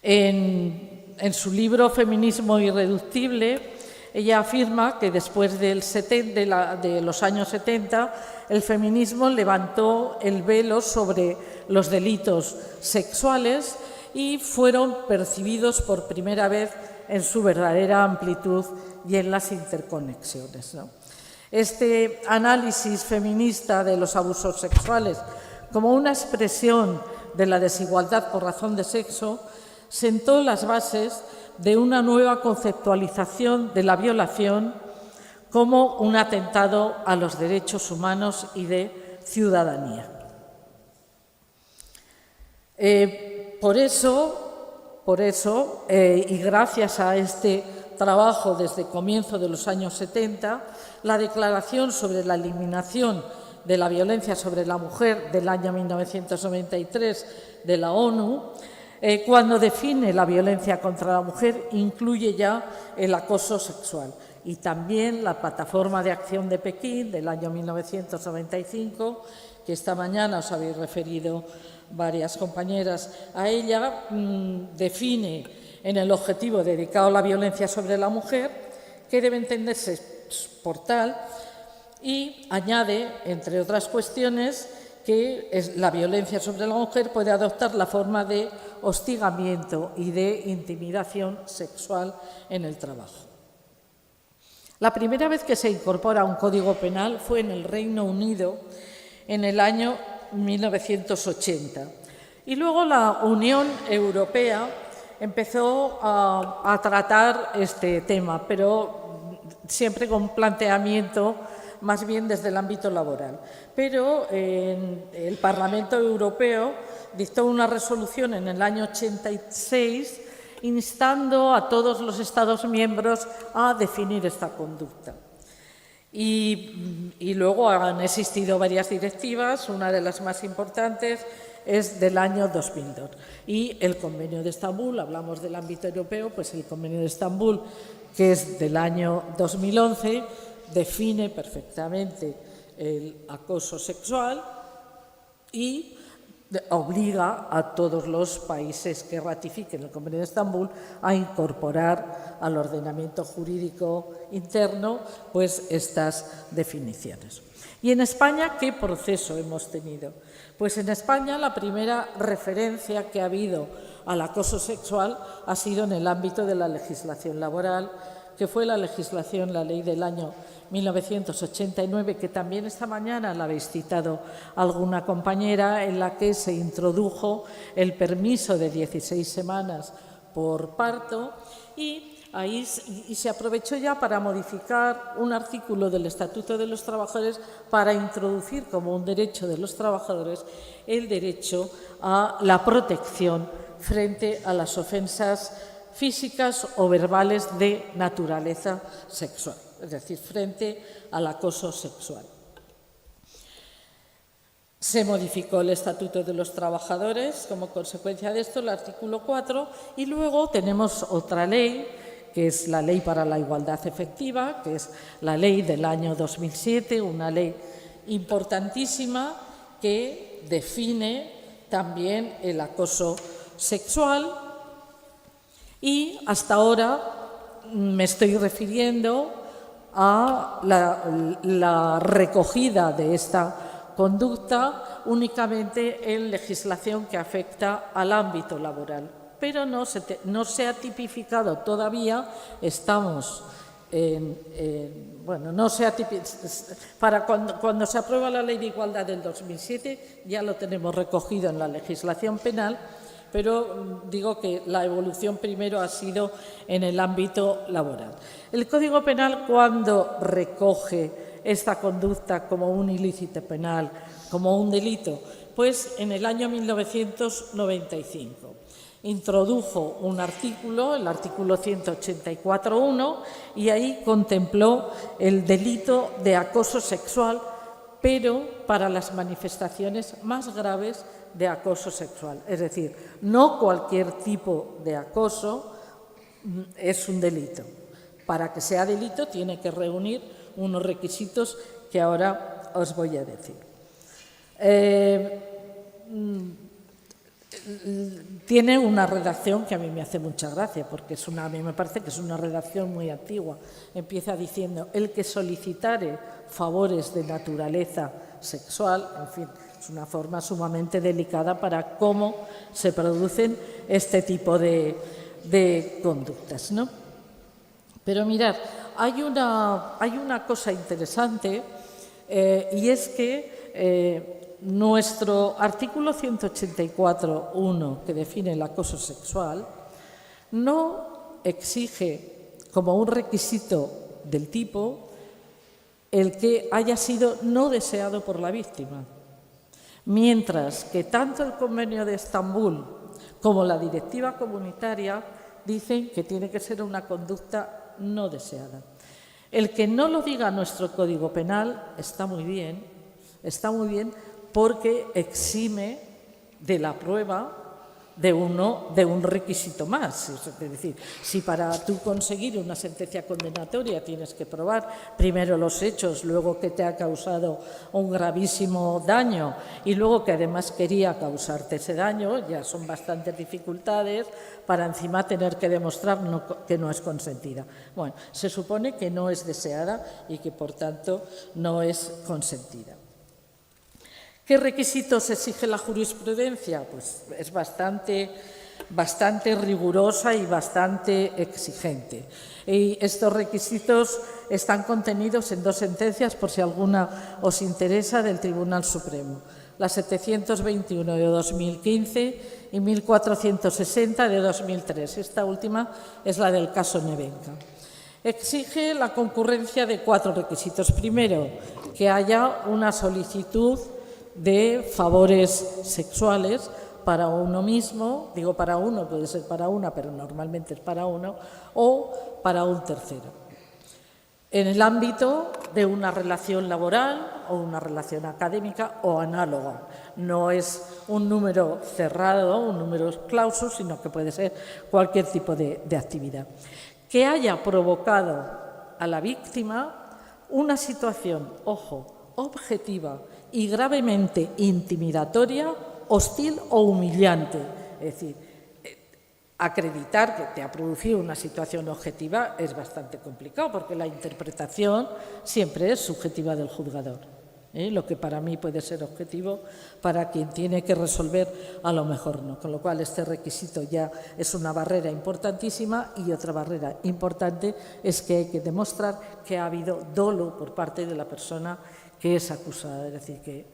En su libro Feminismo Irreductible, ella afirma que después de los años 70, el feminismo levantó el velo sobre los delitos sexuales y fueron percibidos por primera vez en su verdadera amplitud y en las interconexiones, ¿no? Este análisis feminista de los abusos sexuales como una expresión de la desigualdad por razón de sexo sentó las bases de una nueva conceptualización de la violación como un atentado a los derechos humanos y de ciudadanía. Por eso, y gracias a este trabajo desde comienzo de los años 70, la Declaración sobre la Eliminación de la Violencia sobre la Mujer del año 1993 de la ONU, cuando define la violencia contra la mujer, incluye ya el acoso sexual. Y también la Plataforma de Acción de Pekín del año 1995, que esta mañana os habéis referido varias compañeras a ella, define en el objetivo dedicado a la violencia sobre la mujer, que debe entenderse por tal, y añade, entre otras cuestiones, que la violencia sobre la mujer puede adoptar la forma de hostigamiento y de intimidación sexual en el trabajo. La primera vez que se incorpora un código penal fue en el Reino Unido en el año 1980. Y luego la Unión Europea empezó a tratar este tema, pero siempre con un planteamiento más bien desde el ámbito laboral. Pero el Parlamento Europeo dictó una resolución en el año 86 instando a todos los Estados miembros a definir esta conducta. Y luego han existido varias directivas, una de las más importantes es del año 2002. Y el Convenio de Estambul, hablamos del ámbito europeo, pues el Convenio de Estambul, que es del año 2011, define perfectamente el acoso sexual y obliga a todos los países que ratifiquen el Convenio de Estambul a incorporar al ordenamiento jurídico interno pues estas definiciones. ¿Y en España qué proceso hemos tenido? Pues en España la primera referencia que ha habido al acoso sexual ha sido en el ámbito de la legislación laboral, que fue la ley del año 1989, que también esta mañana la habéis citado alguna compañera, en la que se introdujo el permiso de 16 semanas por parto y se aprovechó ya para modificar un artículo del Estatuto de los Trabajadores para introducir como un derecho de los trabajadores el derecho a la protección frente a las ofensas físicas o verbales de naturaleza sexual, es decir, frente al acoso sexual. Se modificó el Estatuto de los Trabajadores como consecuencia de esto, el artículo 4, y luego tenemos otra ley, que es la Ley para la Igualdad Efectiva, que es la ley del año 2007, una ley importantísima que define también el acoso sexual. Y hasta ahora me estoy refiriendo a la recogida de esta conducta únicamente en legislación que afecta al ámbito laboral. Pero no se ha tipificado todavía, estamos para cuando se aprueba la Ley de Igualdad del 2007 ya lo tenemos recogido en la legislación penal, pero digo que la evolución primero ha sido en el ámbito laboral. El Código Penal, cuando recoge esta conducta como un ilícito penal, como un delito, pues en el año 1995 introdujo un artículo, el artículo 184.1, y ahí contempló el delito de acoso sexual, pero para las manifestaciones más graves de acoso sexual. Es decir, no cualquier tipo de acoso es un delito. Para que sea delito tiene que reunir unos requisitos que ahora os voy a decir. Tiene una redacción que a mí me hace mucha gracia, porque a mí me parece que es una redacción muy antigua. Empieza diciendo: el que solicitare favores de naturaleza sexual, en fin, es una forma sumamente delicada para cómo se producen este tipo de conductas, ¿no? Pero mirad, hay una cosa interesante y es que nuestro artículo 184.1, que define el acoso sexual, no exige como un requisito del tipo el que haya sido no deseado por la víctima, mientras que tanto el Convenio de Estambul como la Directiva Comunitaria dicen que tiene que ser una conducta no deseada. El que no lo diga nuestro Código Penal está muy bien porque exime de la prueba de un requisito más. Es decir, si para tú conseguir una sentencia condenatoria tienes que probar primero los hechos, luego que te ha causado un gravísimo daño y luego que además quería causarte ese daño, ya son bastantes dificultades para encima tener que demostrar que no es consentida. Bueno, se supone que no es deseada y que por tanto no es consentida. ¿Qué requisitos exige la jurisprudencia? Pues es bastante rigurosa y bastante exigente. Y estos requisitos están contenidos en 2 sentencias, por si alguna os interesa, del Tribunal Supremo. La 721 de 2015 y 1460 de 2003. Esta última es la del caso Nevenka. Exige la concurrencia de 4 requisitos. Primero, que haya una solicitud de favores sexuales para uno mismo, digo para uno, puede ser para una, pero normalmente es para uno, o para un tercero. En el ámbito de una relación laboral o una relación académica o análoga. No es un número cerrado, un número clausus, sino que puede ser cualquier tipo de actividad. Que haya provocado a la víctima una situación, ojo, objetiva y gravemente intimidatoria, hostil o humillante. Es decir, acreditar que te ha producido una situación objetiva es bastante complicado porque la interpretación siempre es subjetiva del juzgador. Lo que para mí puede ser objetivo, para quien tiene que resolver, a lo mejor no. Con lo cual, este requisito ya es una barrera importantísima y otra barrera importante es que hay que demostrar que ha habido dolo por parte de la persona que es acusada, es decir,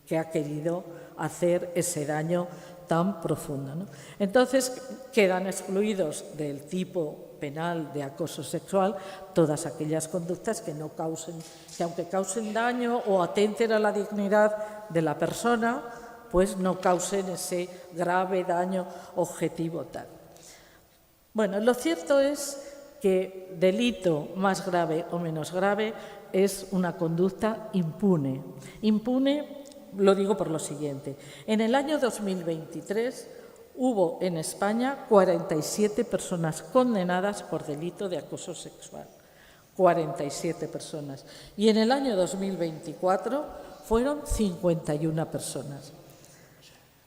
que ha querido hacer ese daño tan profundo, ¿no? Entonces, quedan excluidos del tipo penal de acoso sexual todas aquellas conductas que aunque causen daño o atenten a la dignidad de la persona, pues no causen ese grave daño objetivo tal. Bueno, lo cierto es que delito más grave o menos grave es una conducta impune. Impune, lo digo por lo siguiente. En el año 2023 hubo en España 47 personas condenadas por delito de acoso sexual. 47 personas. Y en el año 2024 fueron 51 personas.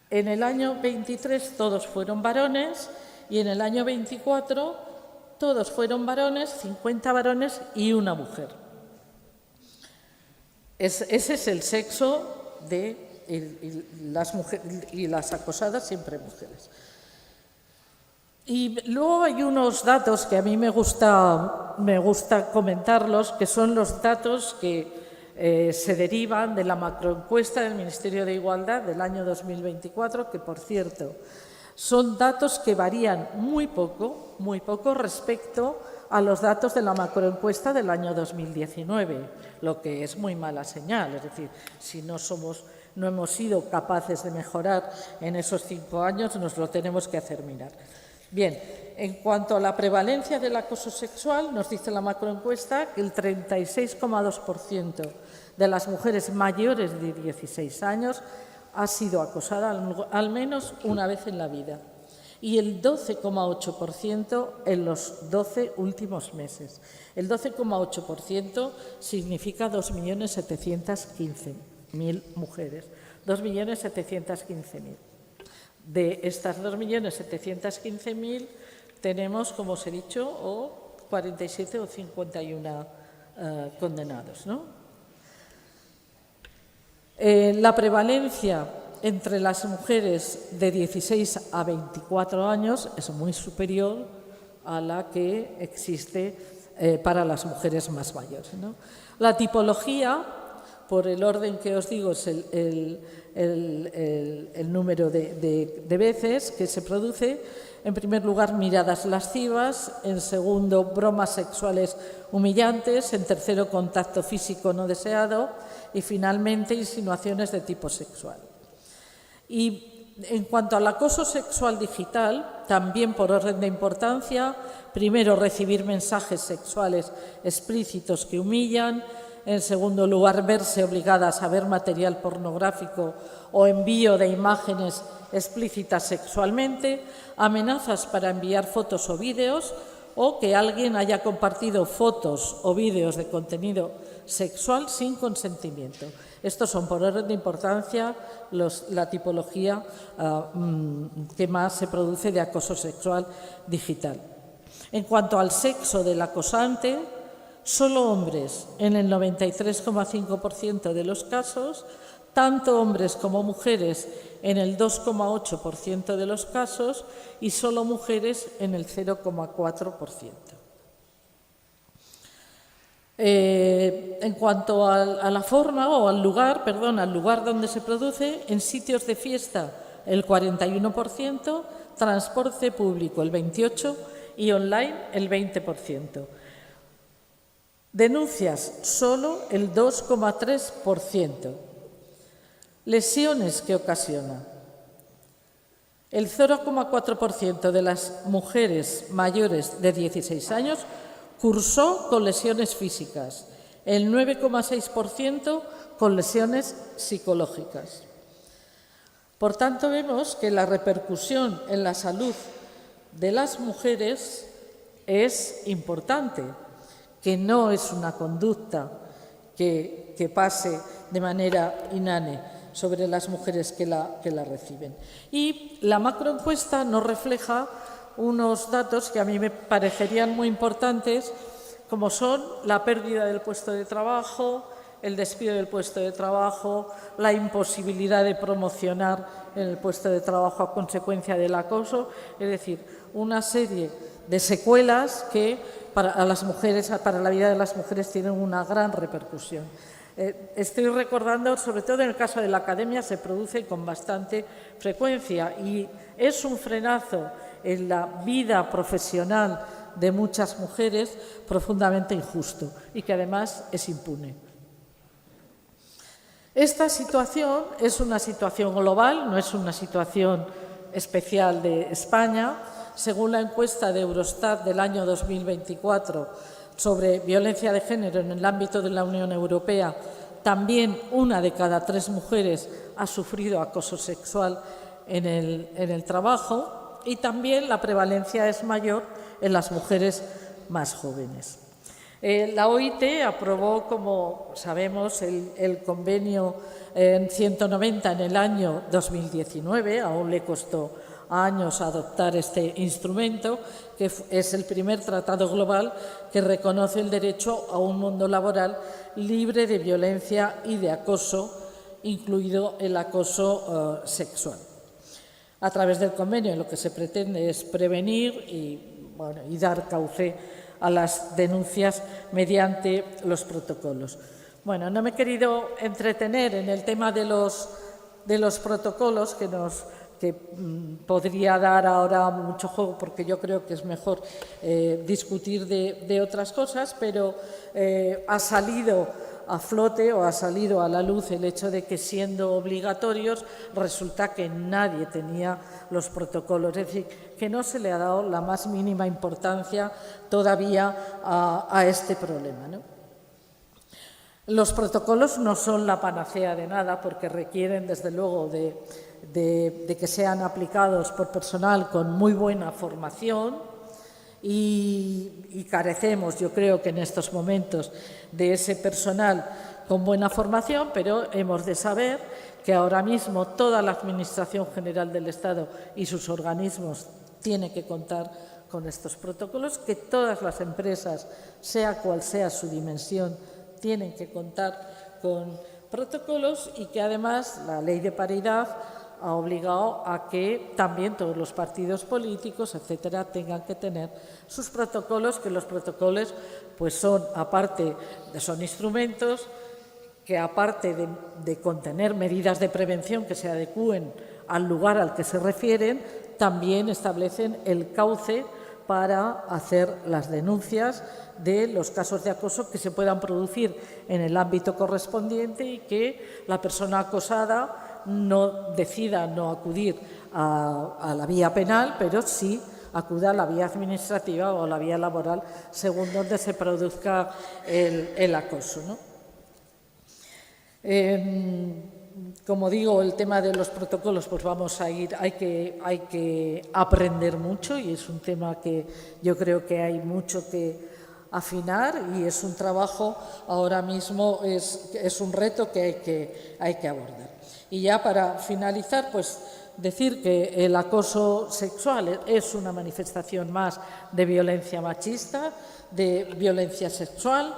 En el año 23 todos fueron varones y en el año 24 todos fueron varones, 50 varones y una mujer. Ese es el sexo de las mujeres y las acosadas, siempre mujeres. Y luego hay unos datos que a mí me gusta comentarlos, que son los datos que se derivan de la macroencuesta del Ministerio de Igualdad del año 2024, que, por cierto, son datos que varían muy poco respecto a los datos de la macroencuesta del año 2019, lo que es muy mala señal. Es decir, si no hemos sido capaces de mejorar en esos 5 años, nos lo tenemos que hacer mirar. Bien, en cuanto a la prevalencia del acoso sexual, nos dice la macroencuesta que el 36,2% de las mujeres mayores de 16 años ha sido acosada al menos una vez en la vida y el 12,8% en los 12 últimos meses. El 12,8% significa 2.715.000 mujeres. 2.715.000. De estas 2.715.000 tenemos, como os he dicho, 47 o 51 condenados, ¿no? La prevalencia entre las mujeres de 16 a 24 años es muy superior a la que existe para las mujeres más mayores, ¿no? La tipología, por el orden que os digo, es el número de veces que se produce. En primer lugar, miradas lascivas. En segundo, bromas sexuales humillantes. En tercero, contacto físico no deseado. Y finalmente, insinuaciones de tipo sexual. Y en cuanto al acoso sexual digital, también por orden de importancia, primero, recibir mensajes sexuales explícitos que humillan. En segundo lugar, verse obligadas a ver material pornográfico o envío de imágenes explícitas sexualmente, amenazas para enviar fotos o vídeos, o que alguien haya compartido fotos o vídeos de contenido sexual sin consentimiento. Estos son, por orden de importancia, la tipología que más se produce de acoso sexual digital. En cuanto al sexo del acosante, solo hombres en el 93,5% de los casos, tanto hombres como mujeres en el 2,8% de los casos y solo mujeres en el 0,4%. En cuanto a la forma o al lugar donde se produce, en sitios de fiesta el 41%, transporte público el 28% y online el 20%. Denuncias solo el 2,3%. Lesiones que ocasiona. El 0,4% de las mujeres mayores de 16 años cursó con lesiones físicas, el 9,6% con lesiones psicológicas. Por tanto, vemos que la repercusión en la salud de las mujeres es importante, que no es una conducta que pase de manera inane sobre las mujeres que la reciben. Y la macroencuesta nos refleja unos datos que a mí me parecerían muy importantes, como son la pérdida del puesto de trabajo, el despido del puesto de trabajo, la imposibilidad de promocionar en el puesto de trabajo a consecuencia del acoso, es decir, una serie de secuelas que para la vida de las mujeres tienen una gran repercusión. Estoy recordando, sobre todo en el caso de la academia, se produce con bastante frecuencia y es un frenazo en la vida profesional de muchas mujeres profundamente injusto y que además es impune. Esta situación es una situación global, no es una situación especial de España. Según la encuesta de Eurostat del año 2024 sobre violencia de género en el ámbito de la Unión Europea, también 1 de cada 3 mujeres ha sufrido acoso sexual en el trabajo y también la prevalencia es mayor en las mujeres más jóvenes. La OIT aprobó, como sabemos, el convenio 190 en el año 2019, aún le costó años adoptar este instrumento, que es el primer tratado global que reconoce el derecho a un mundo laboral libre de violencia y de acoso, incluido el acoso sexual. A través del convenio lo que se pretende es prevenir y dar cauce a las denuncias mediante los protocolos. Bueno, no me he querido entretener en el tema de los protocolos que podría dar ahora mucho juego, porque yo creo que es mejor discutir de otras cosas, pero ha salido a flote o ha salido a la luz el hecho de que, siendo obligatorios, resulta que nadie tenía los protocolos. Es decir, que no se le ha dado la más mínima importancia todavía a este problema, ¿no? Los protocolos no son la panacea de nada, porque requieren, desde luego, de que sean aplicados por personal con muy buena formación y carecemos, yo creo que en estos momentos, de ese personal con buena formación, pero hemos de saber que ahora mismo toda la Administración General del Estado y sus organismos tiene que contar con estos protocolos, que todas las empresas, sea cual sea su dimensión, tienen que contar con protocolos y que además la Ley de Paridad ha obligado a que también todos los partidos políticos, etcétera, tengan que tener sus protocolos, que los protocolos pues son, aparte, son instrumentos que, aparte de contener medidas de prevención que se adecúen al lugar al que se refieren, también establecen el cauce para hacer las denuncias de los casos de acoso que se puedan producir en el ámbito correspondiente y que la persona acosada no decida no acudir a la vía penal, pero sí acuda a la vía administrativa o a la vía laboral, según donde se produzca el acoso, ¿no? Como digo, el tema de los protocolos, pues vamos a ir, hay que aprender mucho, y es un tema que yo creo que hay mucho que afinar, y es un trabajo ahora mismo, es un reto que hay que abordar. Y ya para finalizar, pues decir que el acoso sexual es una manifestación más de violencia machista, de violencia sexual,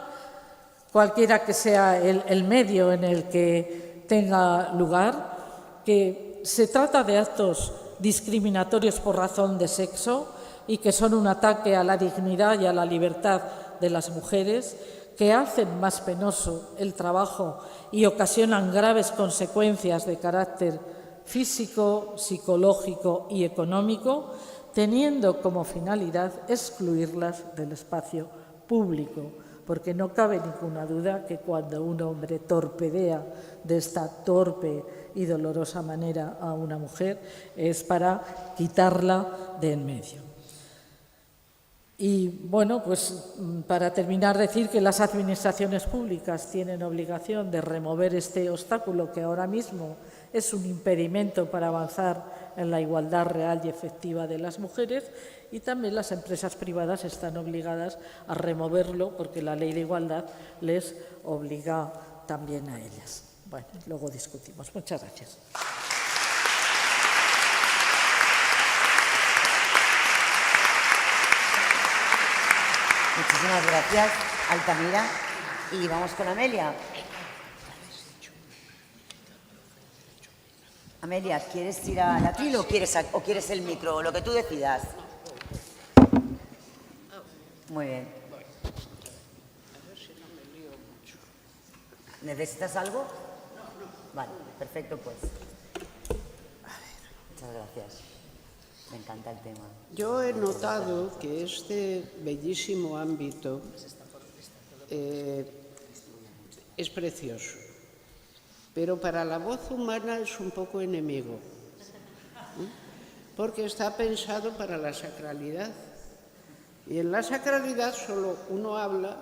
cualquiera que sea el medio en el que tenga lugar, que se trata de actos discriminatorios por razón de sexo y que son un ataque a la dignidad y a la libertad de las mujeres, que hacen más penoso el trabajo y ocasionan graves consecuencias de carácter físico, psicológico y económico, teniendo como finalidad excluirlas del espacio público, porque no cabe ninguna duda que cuando un hombre torpedea de esta torpe y dolorosa manera a una mujer es para quitarla de en medio. Y bueno, pues para terminar, decir que las administraciones públicas tienen obligación de remover este obstáculo que ahora mismo es un impedimento para avanzar en la igualdad real y efectiva de las mujeres, y también las empresas privadas están obligadas a removerlo porque la ley de igualdad les obliga también a ellas. Bueno, luego discutimos. Muchas gracias. Muchísimas gracias, Altamira. Y vamos con Amelia. Amelia, ¿quieres ir al atril o quieres el micro? Lo que tú decidas. Muy bien. ¿Necesitas algo? Vale, perfecto, pues. Muchas gracias. Me encanta el tema. Yo he notado que este bellísimo ámbito es precioso, pero para la voz humana es un poco enemigo, porque está pensado para la sacralidad. Y en la sacralidad solo uno habla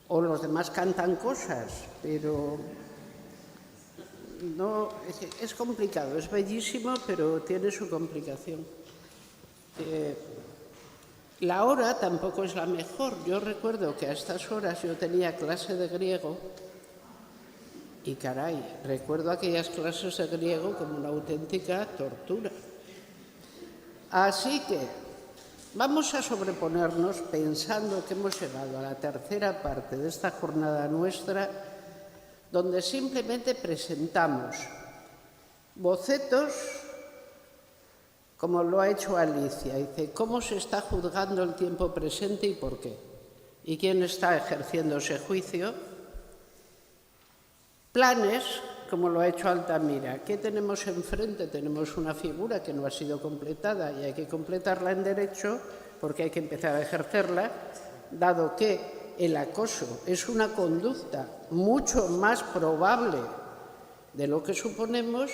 o los demás cantan cosas, pero no, es complicado, es bellísimo, pero tiene su complicación. La hora tampoco es la mejor. Yo recuerdo que a estas horas yo tenía clase de griego y, caray, recuerdo aquellas clases de griego como una auténtica tortura. Así que vamos a sobreponernos pensando que hemos llegado a la tercera parte de esta jornada nuestra, donde simplemente presentamos bocetos, como lo ha hecho Alicia. Dice, ¿cómo se está juzgando el tiempo presente y por qué? ¿Y quién está ejerciendo ese juicio? Planes, como lo ha hecho Altamira. ¿Qué tenemos enfrente? Tenemos una figura que no ha sido completada y hay que completarla en derecho porque hay que empezar a ejercerla, dado que el acoso es una conducta mucho más probable de lo que suponemos,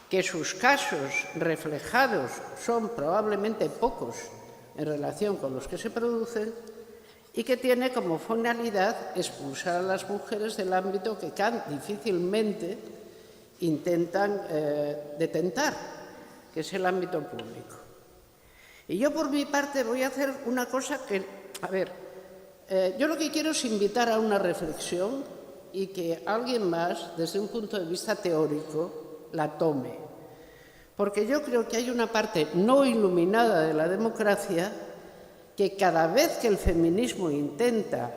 que sus casos reflejados son probablemente pocos en relación con los que se producen, y que tiene como finalidad expulsar a las mujeres del ámbito que difícilmente intentan detentar, que es el ámbito público. Y yo por mi parte voy a hacer una cosa que, yo lo que quiero es invitar a una reflexión y que alguien más, desde un punto de vista teórico, la tome. Porque yo creo que hay una parte no iluminada de la democracia que cada vez que el feminismo intenta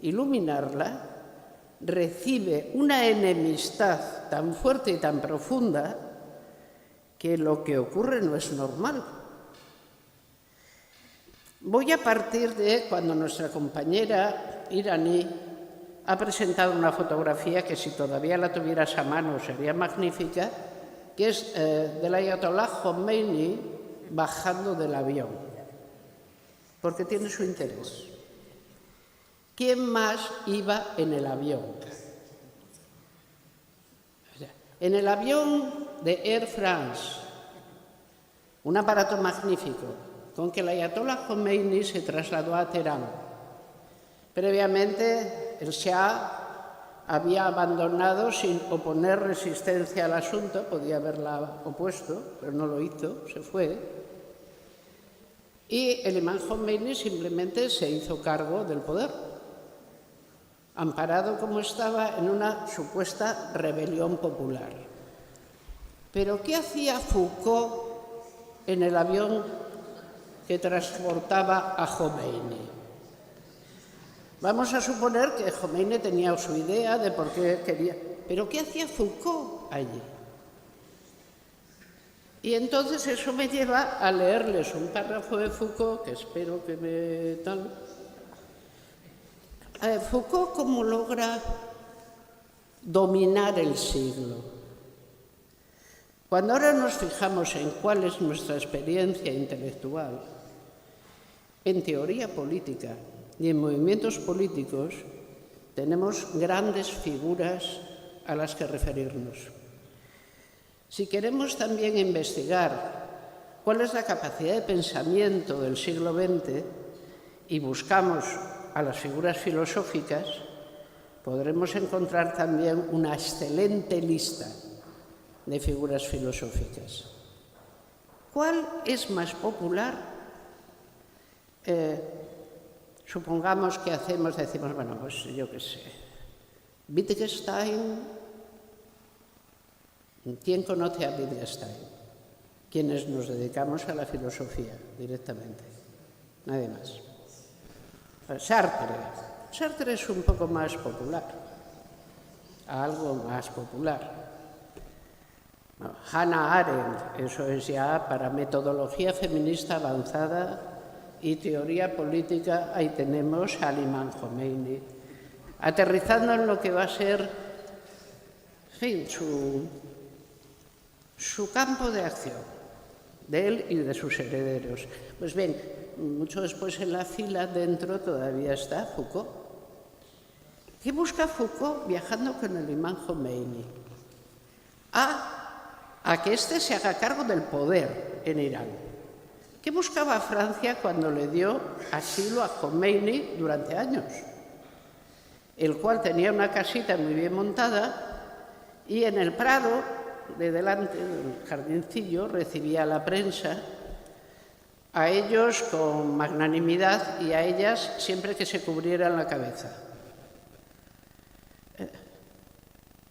iluminarla, recibe una enemistad tan fuerte y tan profunda que lo que ocurre no es normal. Voy a partir de cuando nuestra compañera iraní ha presentado una fotografía que, si todavía la tuvieras a mano, sería magnífica, que es del Ayatollah Khomeini bajando del avión, porque tiene su interés. ¿Quién más iba en el avión? En el avión de Air France, un aparato magnífico, con que el Ayatollah Khomeini se trasladó a Teherán. Previamente, el Shah había abandonado sin oponer resistencia al asunto, podía haberla opuesto, pero no lo hizo, se fue. Y el imán Khomeini simplemente se hizo cargo del poder, amparado como estaba en una supuesta rebelión popular. Pero ¿qué hacía Foucault en el avión que transportaba a Khomeini? Vamos a suponer que Khomeini tenía su idea de por qué quería... Pero ¿qué hacía Foucault allí? Y entonces eso me lleva a leerles un párrafo de Foucault, que espero que me tal... Foucault, ¿cómo logra dominar el siglo? Cuando ahora nos fijamos en cuál es nuestra experiencia intelectual, en teoría política y en movimientos políticos, tenemos grandes figuras a las que referirnos. Si queremos también investigar cuál es la capacidad de pensamiento del siglo XX y buscamos a las figuras filosóficas, podremos encontrar también una excelente lista de figuras filosóficas. ¿Cuál es más popular? Supongamos que decimos, bueno, pues yo qué sé, Wittgenstein. ¿Quién conoce a Wittgenstein? Quienes nos dedicamos a la filosofía directamente, nadie más. Sartre es un poco más popular, algo más popular. Hannah Arendt, eso es ya para metodología feminista avanzada y teoría política, ahí tenemos al imán Khomeini, aterrizando en lo que va a ser, en fin, su campo de acción, de él y de sus herederos. Pues bien, mucho después en la fila dentro todavía está Foucault. ¿Qué busca Foucault viajando con el imán Khomeini? A que éste se haga cargo del poder en Irán. ¿Qué buscaba Francia cuando le dio asilo a Khomeini durante años? El cual tenía una casita muy bien montada y en el prado de delante del jardincillo recibía a la prensa, a ellos con magnanimidad y a ellas siempre que se cubrieran la cabeza.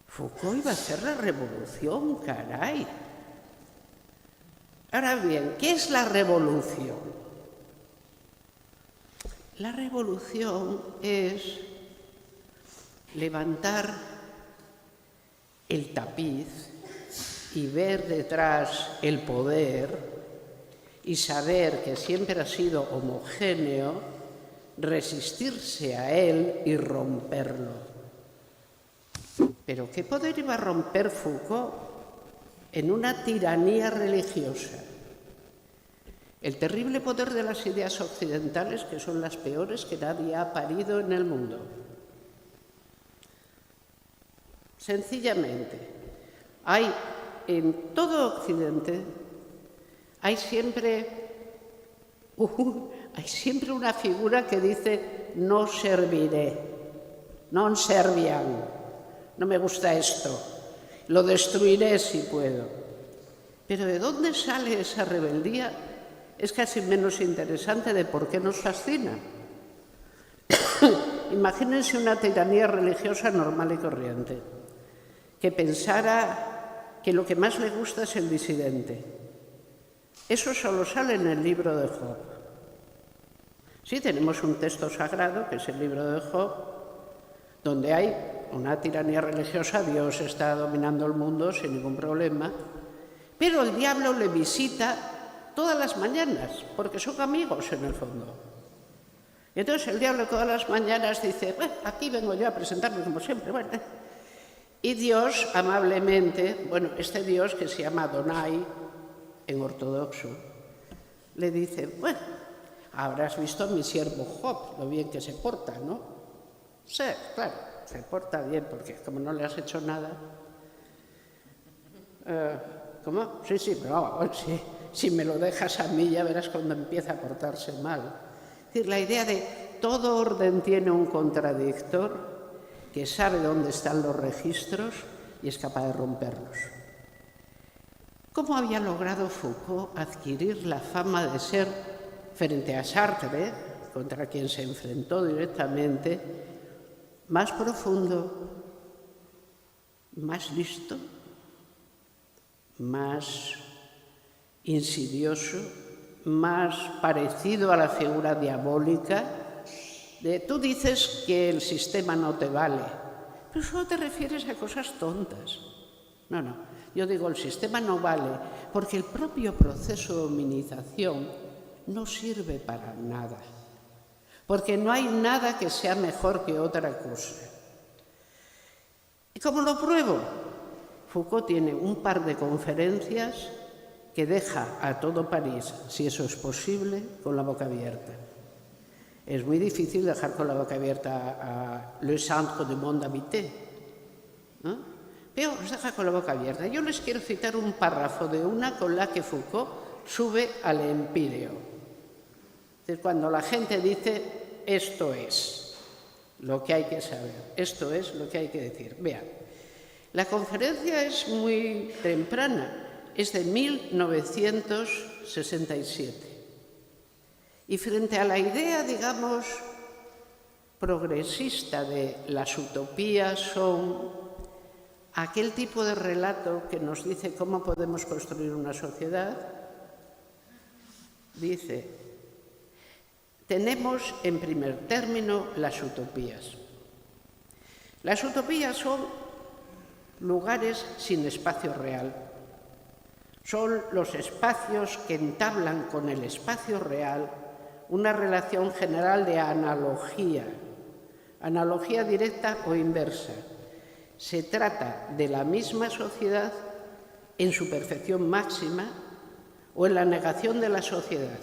Foucault iba a hacer la revolución, caray. Ahora bien, ¿qué es la revolución? La revolución es levantar el tapiz y ver detrás el poder y saber que siempre ha sido homogéneo, resistirse a él y romperlo. ¿Pero qué poder iba a romper Foucault en una tiranía religiosa? El terrible poder de las ideas occidentales, que son las peores que nadie ha parido en el mundo. Sencillamente, hay en todo Occidente, hay siempre una figura que dice no serviré, non serviam. No me gusta esto, lo destruiré si puedo. Pero ¿de dónde sale esa rebeldía? Es casi menos interesante de por qué nos fascina. Imagínense una tiranía religiosa normal y corriente, que pensara que lo que más le gusta es el disidente. Eso solo sale en el libro de Job. Sí, tenemos un texto sagrado, que es el libro de Job, donde hay una tiranía religiosa, Dios está dominando el mundo sin ningún problema, pero el diablo le visita todas las mañanas, porque son amigos en el fondo. Y entonces el diablo todas las mañanas dice, bueno, aquí vengo yo a presentarme como siempre, bueno. Y Dios, amablemente, bueno, este Dios que se llama Adonai, en ortodoxo, le dice, bueno, habrás visto a mi siervo Job, lo bien que se porta, ¿no? Sí, claro, se porta bien, porque como no le has hecho nada... ¿Cómo? Sí, pero bueno, si me lo dejas a mí ya verás cuando empieza a portarse mal. Es decir, la idea de todo orden tiene un contradictor que sabe dónde están los registros y es capaz de romperlos. ¿Cómo había logrado Foucault adquirir la fama de ser, frente a Sartre, contra quien se enfrentó directamente, más profundo, más listo, más insidioso, más parecido a la figura diabólica? Tú dices que el sistema no te vale, pero solo te refieres a cosas tontas. No, yo digo el sistema no vale porque el propio proceso de hominización no sirve para nada, porque no hay nada que sea mejor que otra cosa. ¿Y cómo lo pruebo? Foucault tiene un par de conferencias que deja a todo París, si eso es posible, con la boca abierta. Es muy difícil dejar con la boca abierta a Le Centre du Monde Habité, ¿no? Pero os deja con la boca abierta. Yo les quiero citar un párrafo de una con la que Foucault sube al Empíreo. Es decir, cuando la gente dice, esto es lo que hay que saber, esto es lo que hay que decir. Vean, la conferencia es muy temprana, es de 1967. Y frente a la idea, digamos, progresista de las utopías son aquel tipo de relato que nos dice cómo podemos construir una sociedad, dice, tenemos en primer término las utopías. Las utopías son lugares sin espacio real. Son los espacios que entablan con el espacio real una relación general de analogía directa o inversa. Se trata de la misma sociedad en su perfección máxima o en la negación de la sociedad.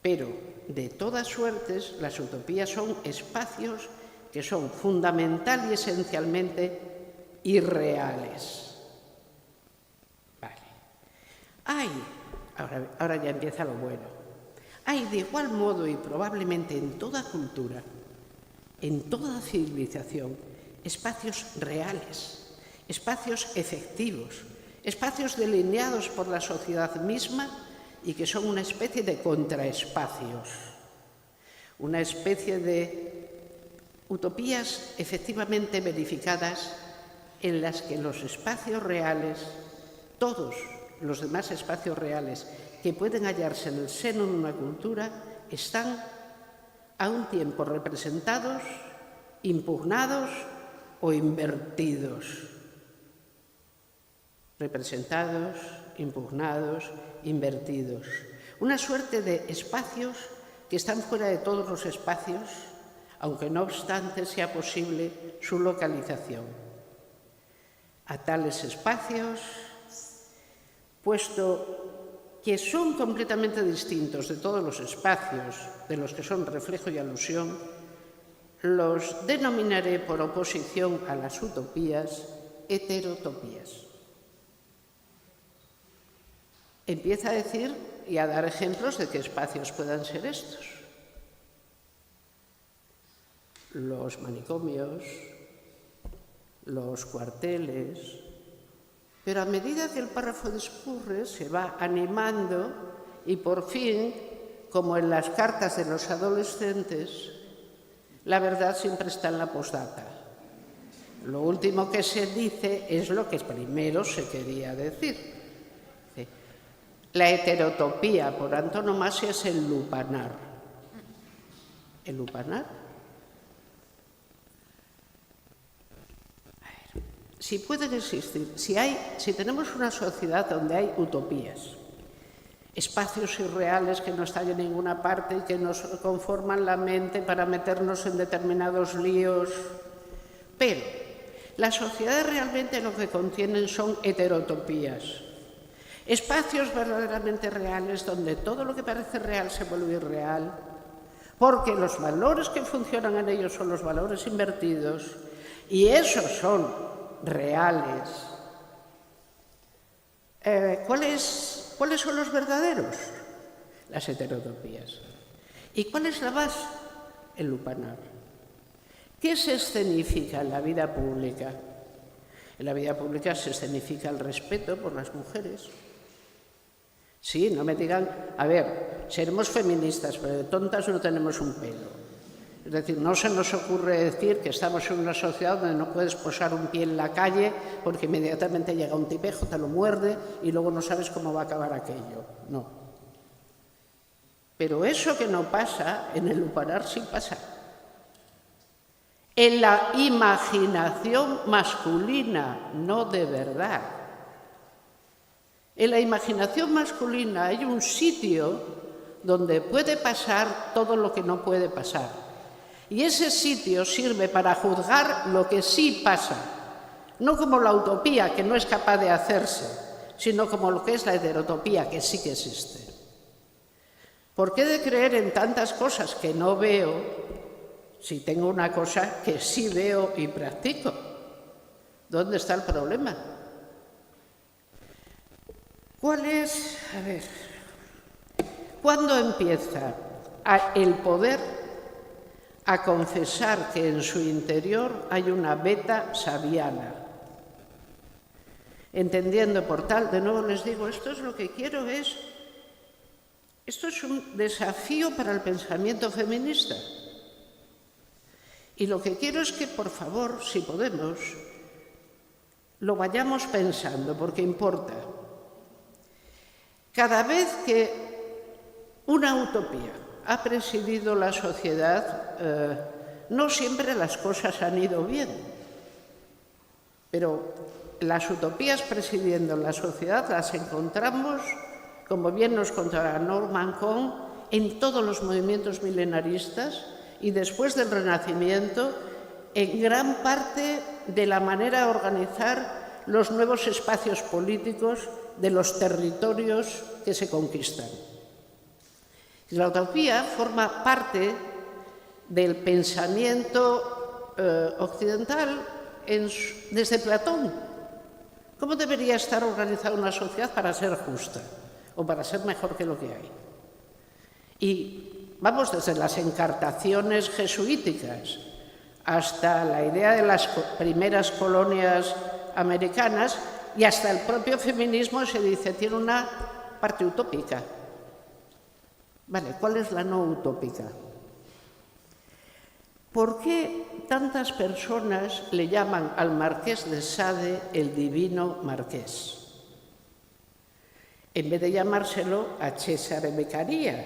Pero, de todas suertes, las utopías son espacios que son fundamental y esencialmente irreales. Vale. Ahora ya empieza lo bueno. Hay de igual modo y probablemente en toda cultura, en toda civilización, espacios reales, espacios efectivos, espacios delineados por la sociedad misma y que son una especie de contraespacios, una especie de utopías efectivamente verificadas en las que los espacios reales, todos los demás espacios reales que pueden hallarse en el seno de una cultura, están a un tiempo representados, impugnados o invertidos. Representados, impugnados, invertidos. Una suerte de espacios que están fuera de todos los espacios, aunque no obstante sea posible su localización. A tales espacios, puesto que son completamente distintos de todos los espacios de los que son reflejo y alusión, los denominaré por oposición a las utopías heterotopías. Empieza a decir y a dar ejemplos de qué espacios puedan ser estos. Los manicomios, los cuarteles. Pero a medida que el párrafo discurre, se va animando y por fin, como en las cartas de los adolescentes, la verdad siempre está en la postdata. Lo último que se dice es lo que primero se quería decir. La heterotopía, por antonomasia, es el lupanar. ¿El lupanar? si pueden existir, si tenemos una sociedad donde hay utopías, espacios irreales que no están en ninguna parte y que nos conforman la mente para meternos en determinados líos, pero las sociedades realmente lo que contienen son heterotopías, espacios verdaderamente reales donde todo lo que parece real se vuelve irreal, porque los valores que funcionan en ellos son los valores invertidos y esos son reales. ¿Cuáles son los verdaderos? Las heterotopías. ¿Y cuál es la base? El lupanar. ¿Qué se escenifica en la vida pública? En la vida pública se escenifica el respeto por las mujeres. Sí, no me digan, a ver, seremos feministas, pero de tontas no tenemos un pelo. Es decir, no se nos ocurre decir que estamos en una sociedad donde no puedes posar un pie en la calle porque inmediatamente llega un tipejo, te lo muerde y luego no sabes cómo va a acabar aquello. No. Pero eso que no pasa, en el lupanar sí pasa. En la imaginación masculina, no de verdad. En la imaginación masculina hay un sitio donde puede pasar todo lo que no puede pasar. Y ese sitio sirve para juzgar lo que sí pasa, no como la utopía que no es capaz de hacerse, sino como lo que es la heterotopía que sí que existe. ¿Por qué de creer en tantas cosas que no veo si tengo una cosa que sí veo y practico? ¿Dónde está el problema? ¿Cuál es? A ver, ¿cuándo empieza el poder a confesar que en su interior hay una beta sabiana? Entendiendo por tal, de nuevo les digo, esto es lo que quiero, esto es un desafío para el pensamiento feminista. Y lo que quiero es que, por favor, si podemos, lo vayamos pensando, porque importa. Cada vez que una utopía ha presidido la sociedad, no siempre las cosas han ido bien. Pero las utopías presidiendo la sociedad las encontramos, como bien nos contará Norman Cohn, en todos los movimientos milenaristas y después del Renacimiento, en gran parte de la manera de organizar los nuevos espacios políticos de los territorios que se conquistan. La utopía forma parte del pensamiento occidental desde Platón. ¿Cómo debería estar organizada una sociedad para ser justa o para ser mejor que lo que hay? Y vamos desde las encartaciones jesuíticas hasta la idea de las primeras colonias americanas y hasta el propio feminismo se dice tiene una parte utópica. Vale, ¿cuál es la no utópica? ¿Por qué tantas personas le llaman al Marqués de Sade el divino Marqués? En vez de llamárselo a Cesare Beccaria,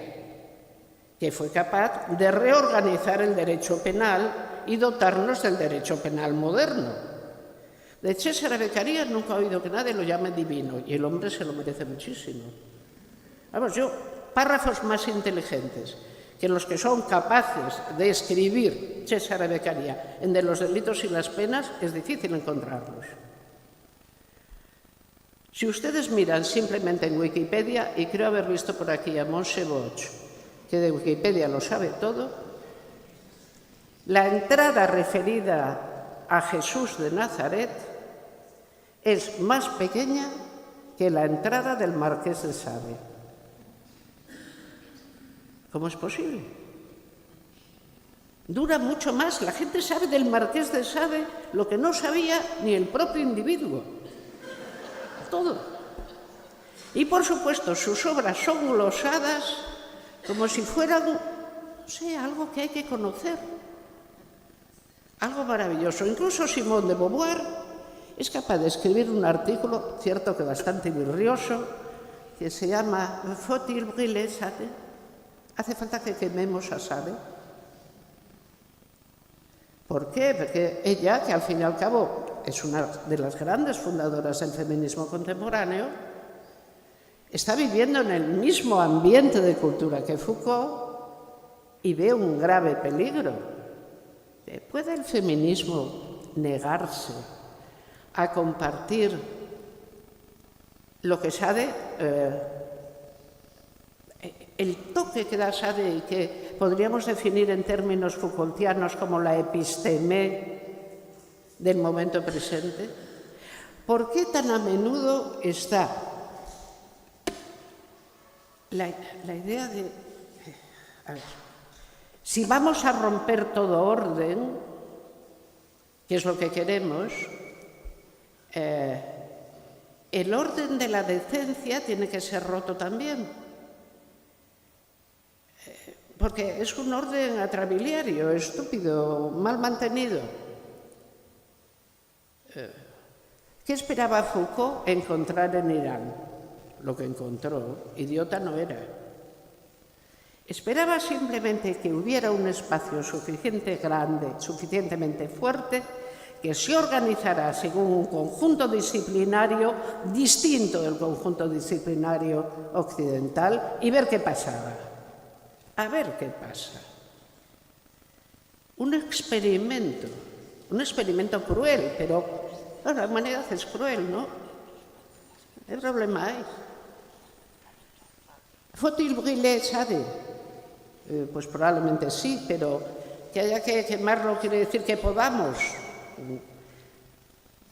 que fue capaz de reorganizar el derecho penal y dotarnos del derecho penal moderno. De Cesare Beccaria nunca he oído que nadie lo llame divino, y el hombre se lo merece muchísimo. Vamos, párrafos más inteligentes que los que son capaces de escribir Cesare Beccaria en De los delitos y las penas, es difícil encontrarlos. Si ustedes miran simplemente en Wikipedia, y creo haber visto por aquí a Montse Bosch, que de Wikipedia lo sabe todo, la entrada referida a Jesús de Nazaret es más pequeña que la entrada del Marqués de Sade. ¿Cómo es posible? Dura mucho más. La gente sabe del Marqués de Sade lo que no sabía ni el propio individuo. Todo. Y por supuesto, sus obras son glosadas como si fueran, no sé, algo que hay que conocer. Algo maravilloso. Incluso Simone de Beauvoir es capaz de escribir un artículo, cierto que bastante virrioso, que se llama Faut-il brûler Sade? ¿Hace falta que quememos a Sade? ¿Por qué? Porque ella, que al fin y al cabo es una de las grandes fundadoras del feminismo contemporáneo, está viviendo en el mismo ambiente de cultura que Foucault y ve un grave peligro. ¿Puede el feminismo negarse a compartir lo que Sade, el toque que da Sade y que podríamos definir en términos Foucaultianos como la epistemé del momento presente? ¿Por qué tan a menudo está la idea de... A ver, si vamos a romper todo orden, que es lo que queremos, el orden de la decencia tiene que ser roto también. Porque es un orden atrabiliario, estúpido, mal mantenido. ¿Qué esperaba Foucault encontrar en Irán? Lo que encontró, idiota no era. Esperaba simplemente que hubiera un espacio suficientemente grande, suficientemente fuerte, que se organizara según un conjunto disciplinario distinto del conjunto disciplinario occidental y ver qué pasaba. A ver qué pasa. Un experimento cruel, pero la humanidad es cruel, ¿no? ¿Qué problema hay? ¿Faut-il brûler Sade? Pues probablemente sí, pero que haya que quemarlo quiere decir que podamos.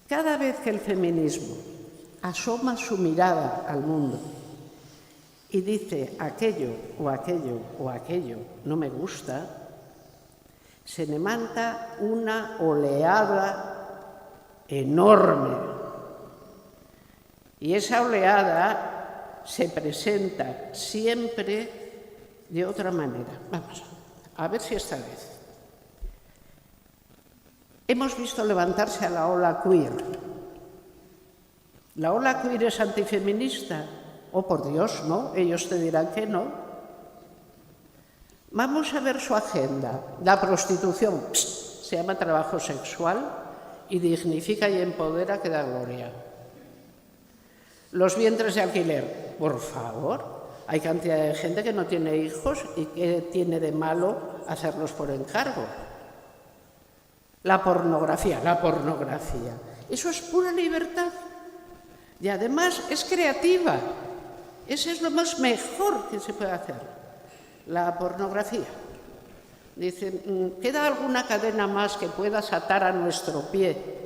Cada vez que el feminismo asoma su mirada al mundo y dice aquello o aquello o aquello no me gusta, se levanta una oleada enorme. Y esa oleada se presenta siempre de otra manera. Vamos, a ver si esta vez. Hemos visto levantarse a la ola queer. ¿La ola queer es antifeminista? Oh, por Dios, no. Ellos te dirán que no. Vamos a ver su agenda. La prostitución se llama trabajo sexual y dignifica y empodera que da gloria. Los vientres de alquiler, por favor. Hay cantidad de gente que no tiene hijos y que tiene de malo hacerlos por encargo. La pornografía. Eso es pura libertad. Y además es creativa. Eso es lo más mejor que se puede hacer. La pornografía. Dice, ¿queda alguna cadena más que puedas atar a nuestro pie?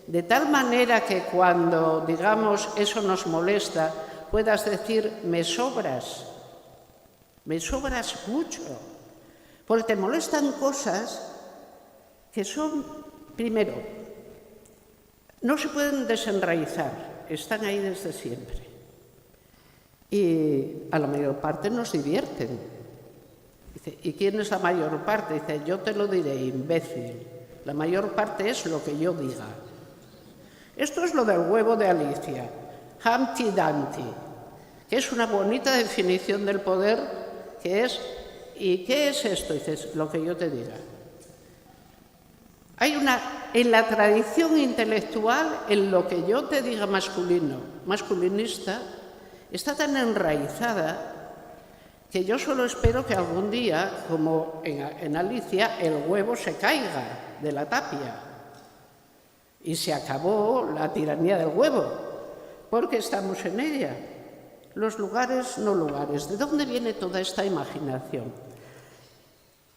De tal manera que cuando, digamos, eso nos molesta, puedas decir, me sobras mucho. Porque te molestan cosas que son, primero, no se pueden desenraizar, están ahí desde siempre. Y a la mayor parte nos divierten. Dice, ¿y quién es la mayor parte? Dice, yo te lo diré, imbécil. La mayor parte es lo que yo diga. Esto es lo del huevo de Alicia, Humpty Dumpty, que es una bonita definición del poder, que es, ¿y qué es esto? Dices, lo que yo te diga. Hay en la tradición intelectual, en lo que yo te diga masculinista, está tan enraizada que yo solo espero que algún día, como en Alicia, el huevo se caiga de la tapia. Y se acabó la tiranía del huevo, porque estamos en ella. Los lugares, no lugares. ¿De dónde viene toda esta imaginación?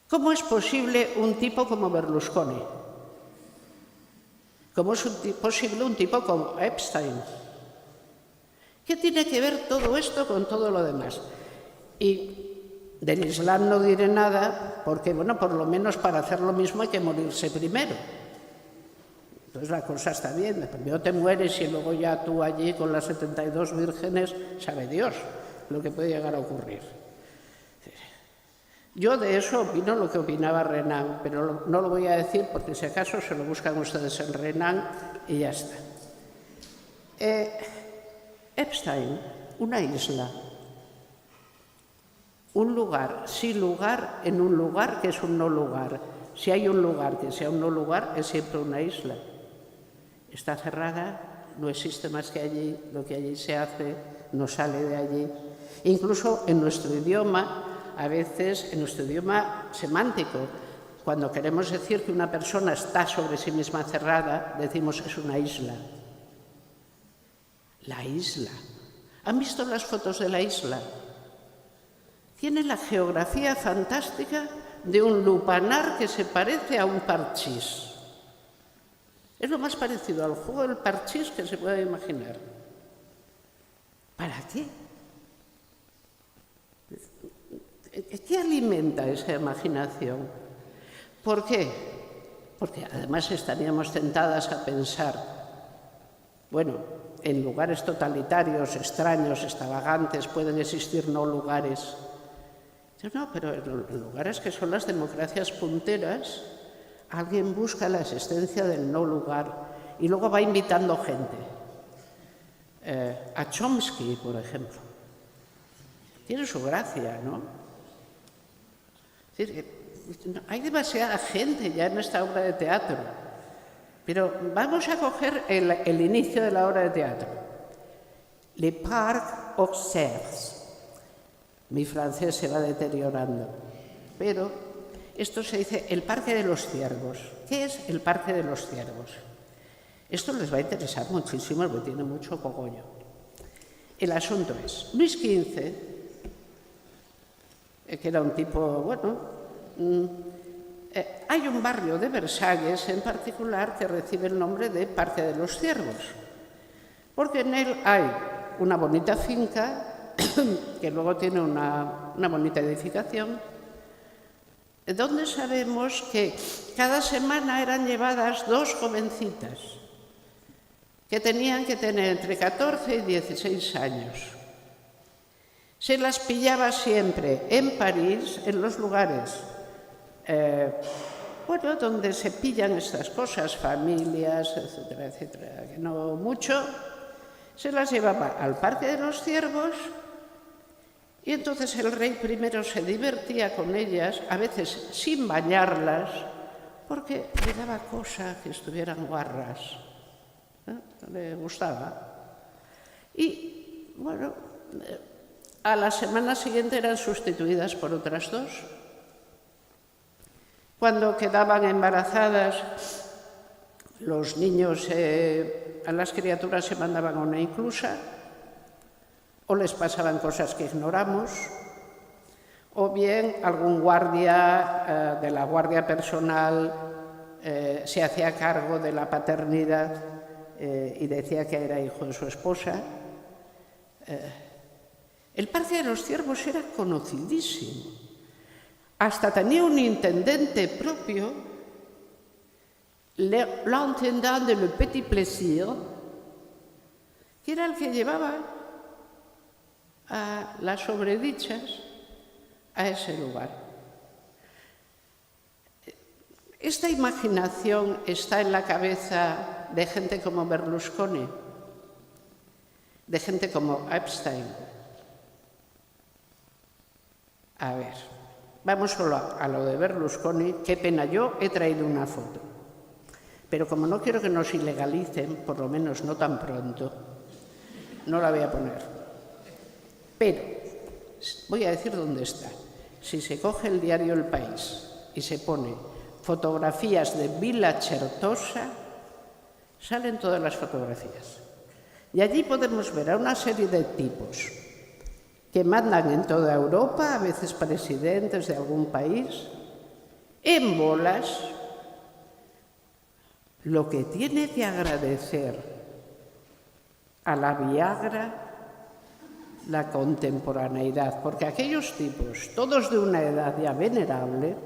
¿Cómo es posible un tipo como Berlusconi? ¿Cómo es posible un tipo como Epstein? ¿Qué tiene que ver todo esto con todo lo demás? Y del Islam no diré nada, porque, bueno, por lo menos para hacer lo mismo hay que morirse primero. Entonces la cosa está bien, primero te mueres y luego ya tú allí con las 72 vírgenes, sabe Dios lo que puede llegar a ocurrir. Yo de eso opino lo que opinaba Renan, pero no lo voy a decir porque si acaso se lo buscan ustedes en Renan y ya está. Epstein, una isla, un lugar, sin lugar en un lugar que es un no lugar. Si hay un lugar que sea un no lugar, es siempre una isla. Está cerrada, no existe más que allí, lo que allí se hace no sale de allí. Incluso en nuestro idioma, a veces en nuestro idioma semántico, cuando queremos decir que una persona está sobre sí misma cerrada, decimos es una isla. La isla. ¿Han visto las fotos de la isla? Tiene la geografía fantástica de un lupanar que se parece a un parchís. Es lo más parecido al juego del parchís que se puede imaginar. ¿Para qué? ¿Qué alimenta esa imaginación? ¿Por qué? Porque además estaríamos tentadas a pensar, bueno, en lugares totalitarios, extraños, extravagantes, pueden existir no lugares. No, pero en lugares que son las democracias punteras, alguien busca la existencia del no lugar y luego va invitando gente. A Chomsky, por ejemplo. Tiene su gracia, ¿no? Es decir, hay demasiada gente ya en esta obra de teatro. Pero vamos a coger el inicio de la obra de teatro. Le Parc aux Cerfs. Mi francés se va deteriorando. Pero esto se dice el Parque de los Ciervos. ¿Qué es el Parque de los Ciervos? Esto les va a interesar muchísimo porque tiene mucho cogollo. El asunto es, Luis XV, que era un tipo, bueno, hay un barrio de Versalles en particular que recibe el nombre de Parque de los Ciervos, porque en él hay una bonita finca que luego tiene una bonita edificación, donde sabemos que cada semana eran llevadas 2 jovencitas que tenían que tener entre 14 y 16 años. Se las pillaba siempre en París, en los lugares bueno, donde se pillan estas cosas, familias, etcétera, etcétera, que no mucho, se las llevaba al Parque de los Ciervos y entonces el rey primero se divertía con ellas, a veces sin bañarlas, porque le daba cosa que estuvieran guarras, le gustaba. Y, bueno, a la semana siguiente eran sustituidas por otras 2. Cuando quedaban embarazadas, los niños, a las criaturas se mandaban a una inclusa, o les pasaban cosas que ignoramos, o bien algún guardia de la guardia personal se hacía cargo de la paternidad y decía que era hijo de su esposa. El Parque de los Ciervos era conocidísimo. Hasta tenía un intendente propio, l'intendant de Le Petit Plaisir, que era el que llevaba a las sobredichas a ese lugar. Esta imaginación está en la cabeza de gente como Berlusconi, de gente como Epstein. A ver, vamos solo a lo de Berlusconi. Qué pena, yo he traído una foto. Pero como no quiero que nos ilegalicen, por lo menos no tan pronto, no la voy a poner. Pero voy a decir dónde está. Si se coge el diario El País y se pone fotografías de Villa Certosa, salen todas las fotografías. Y allí podemos ver a una serie de tipos que mandan en toda Europa, a veces presidentes de algún país, en bolas. Lo que tiene que agradecer a la Viagra la contemporaneidad, porque aquellos tipos, todos de una edad ya venerable,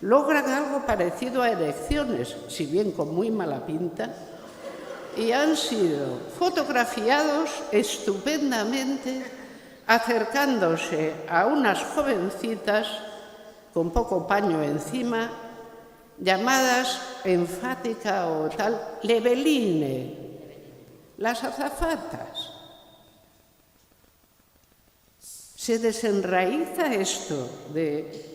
logran algo parecido a erecciones, si bien con muy mala pinta, y han sido fotografiados estupendamente acercándose a unas jovencitas con poco paño encima, llamadas enfática o tal, Leveline, las azafatas. Se desenraiza esto de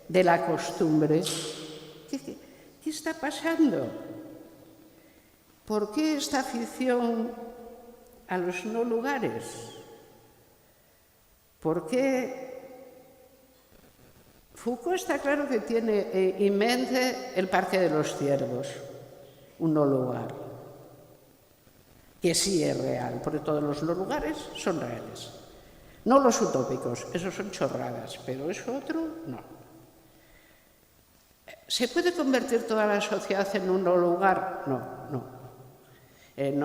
la costumbre. ¿Qué está pasando? ¿por qué esta afición a los no lugares? ¿Por qué? Foucault está claro que tiene en mente el Parque de los Ciervos, un no lugar, que sí es real, porque todos los no lugares son reales. No los utópicos, esos son chorradas, pero eso otro, no. ¿Se puede convertir toda la sociedad en un no lugar? No, no. El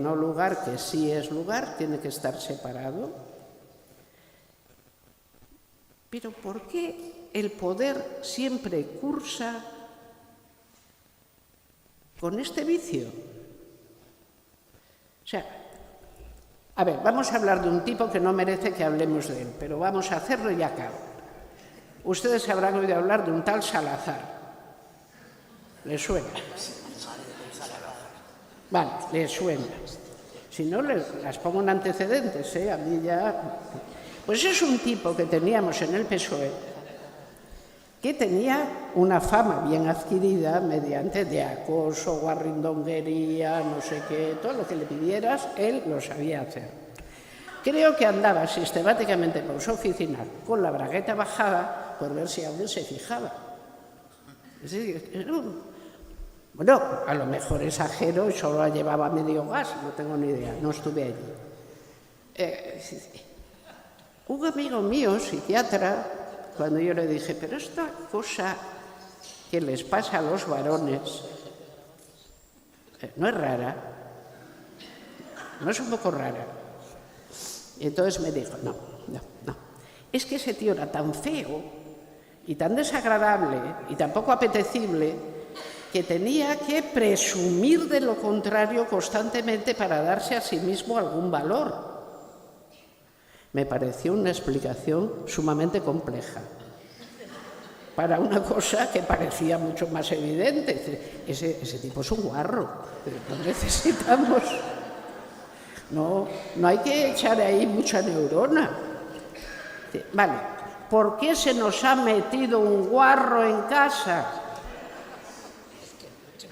no lugar, que sí es lugar, tiene que estar separado. Pero ¿por qué el poder siempre cursa con este vicio? O sea, a ver, vamos a hablar de un tipo que no merece que hablemos de él, pero vamos a hacerlo y acabo. Ustedes habrán oído hablar de un tal Salazar. ¿Les suena? Vale, les suena. Si no, las pongo en antecedentes, ¿eh? A mí ya... Pues es un tipo que teníamos en el PSOE, que tenía una fama bien adquirida mediante de acoso, guarrindonguería, no sé qué, todo lo que le pidieras, él lo sabía hacer. Creo que andaba sistemáticamente por su oficina con la bragueta bajada por ver si alguien se fijaba. Es decir, bueno, a lo mejor exagero y solo la llevaba medio gas, no tengo ni idea, no estuve allí. Un amigo mío, psiquiatra, cuando yo le dije, pero esta cosa que les pasa a los varones, ¿no es rara? ¿No es un poco rara? Y entonces me dijo, no. Es que ese tío era tan feo y tan desagradable y tan poco apetecible que tenía que presumir de lo contrario constantemente para darse a sí mismo algún valor. Me pareció una explicación sumamente compleja para una cosa que parecía mucho más evidente. Ese tipo es un guarro, no necesitamos... No hay que echar ahí mucha neurona. Vale, ¿por qué se nos ha metido un guarro en casa?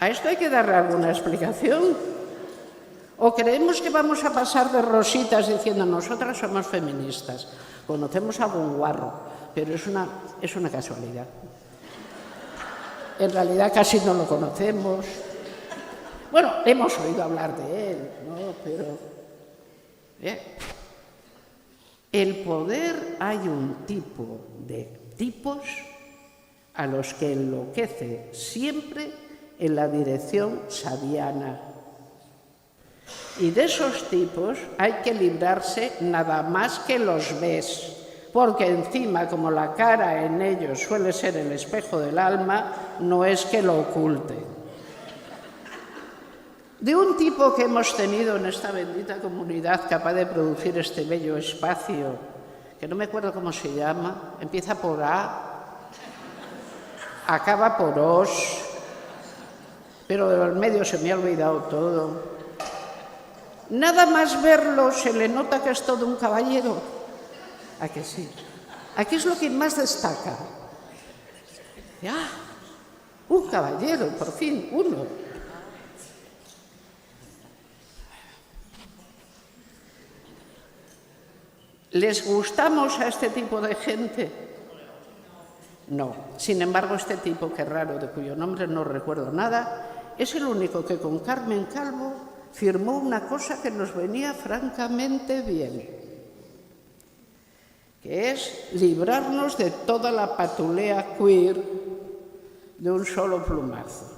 A esto hay que darle alguna explicación. ¿O creemos que vamos a pasar de rositas diciendo nosotras somos feministas? Conocemos a algún guarro, pero es una casualidad. En realidad casi no lo conocemos. Bueno, hemos oído hablar de él, ¿no? Pero... el poder, hay un tipo de tipos a los que enloquece siempre en la dirección sabiana. Y de esos tipos hay que librarse nada más que los ves, porque encima, como la cara en ellos suele ser el espejo del alma, no es que lo oculten. De un tipo que hemos tenido en esta bendita comunidad capaz de producir este bello espacio, que no me acuerdo cómo se llama, empieza por A, acaba por Os, pero del medio se me ha olvidado todo. Nada más verlo se le nota que es todo un caballero. ¿A que sí? Aquí es lo que más destaca. Un caballero, por fin, uno. ¿Les gustamos a este tipo de gente? No. Sin embargo, este tipo, que raro, de cuyo nombre no recuerdo nada, es el único que con Carmen Calvo firmó una cosa que nos venía francamente bien, que es librarnos de toda la patulea queer de un solo plumazo.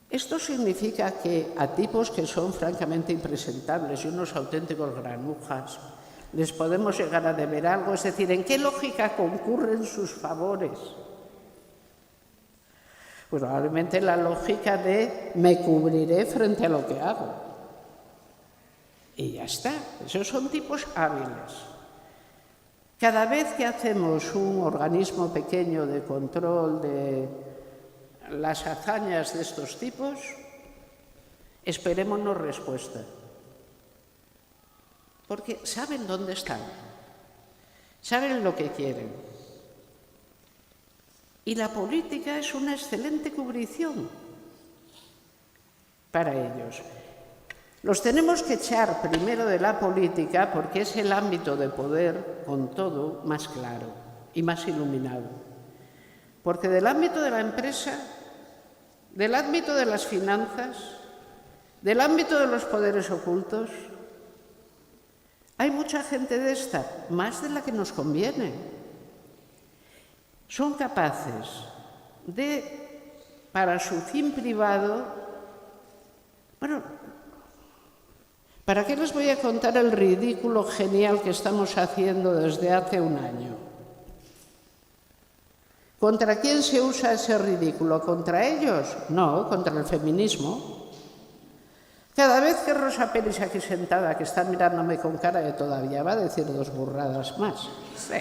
Esto significa que a tipos que son francamente impresentables y unos auténticos granujas les podemos llegar a deber algo, es decir, ¿en qué lógica concurren sus favores? Pues probablemente la lógica de me cubriré frente a lo que hago. Y ya está, esos son tipos hábiles. Cada vez que hacemos un organismo pequeño de control de las hazañas de estos tipos, esperémonos respuesta. Porque saben dónde están, saben lo que quieren. Y la política es una excelente cubrición para ellos. Los tenemos que echar primero de la política porque es el ámbito de poder, con todo, más claro y más iluminado. Porque del ámbito de la empresa, del ámbito de las finanzas, del ámbito de los poderes ocultos, hay mucha gente de esta, más de la que nos conviene. Son capaces de, para su fin privado, bueno, ¿para qué les voy a contar el ridículo genial que estamos haciendo desde hace un año? ¿Contra quién se usa ese ridículo? ¿Contra ellos? No, contra el feminismo. Cada vez que Rosa Pérez aquí sentada, que está mirándome con cara de todavía va a decir 2 burradas más. Sí.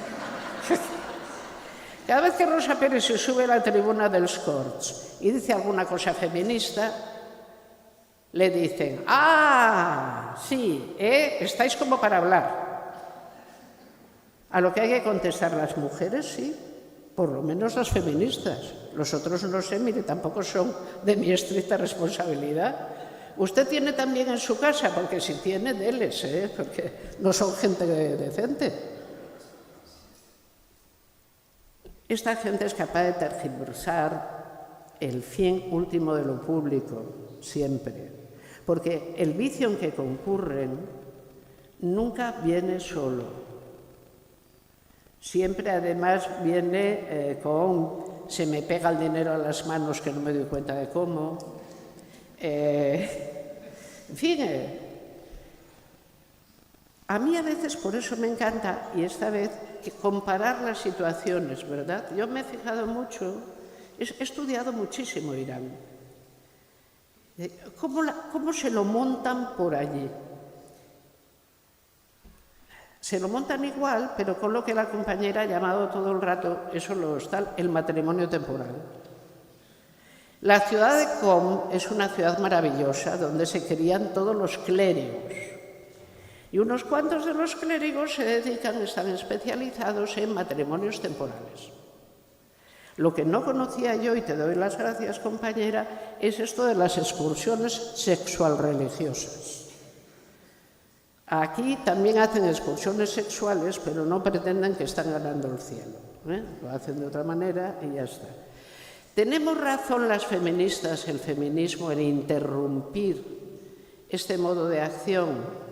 Cada vez que Rosa Pérez se sube a la tribuna dels Corts y dice alguna cosa feminista, le dicen, ¡ah! Sí, estáis como para hablar. A lo que hay que contestar las mujeres, sí, por lo menos las feministas. Los otros no sé, mire, tampoco son de mi estricta responsabilidad. Usted tiene también en su casa, porque si tiene, déles, porque no son gente decente. Esta gente es capaz de tergiversar el fin último de lo público, siempre. Porque el vicio en que concurren nunca viene solo. Siempre, además, viene con se me pega el dinero a las manos que no me doy cuenta de cómo. En fin, a mí a veces por eso me encanta, y esta vez, comparar las situaciones, ¿verdad? Yo me he fijado mucho, he estudiado muchísimo Irán. ¿Cómo se lo montan por allí? Se lo montan igual, pero con lo que la compañera ha llamado todo el rato, eso lo está, el matrimonio temporal. La ciudad de Qom es una ciudad maravillosa donde se crían todos los clérigos. Y unos cuantos de los clérigos se dedican, están especializados en matrimonios temporales. Lo que no conocía yo, y te doy las gracias, compañera, es esto de las excursiones sexual-religiosas. Aquí también hacen excursiones sexuales, pero no pretenden que están ganando el cielo. Lo hacen de otra manera y ya está. ¿Tenemos razón las feministas, el feminismo, en interrumpir este modo de acción?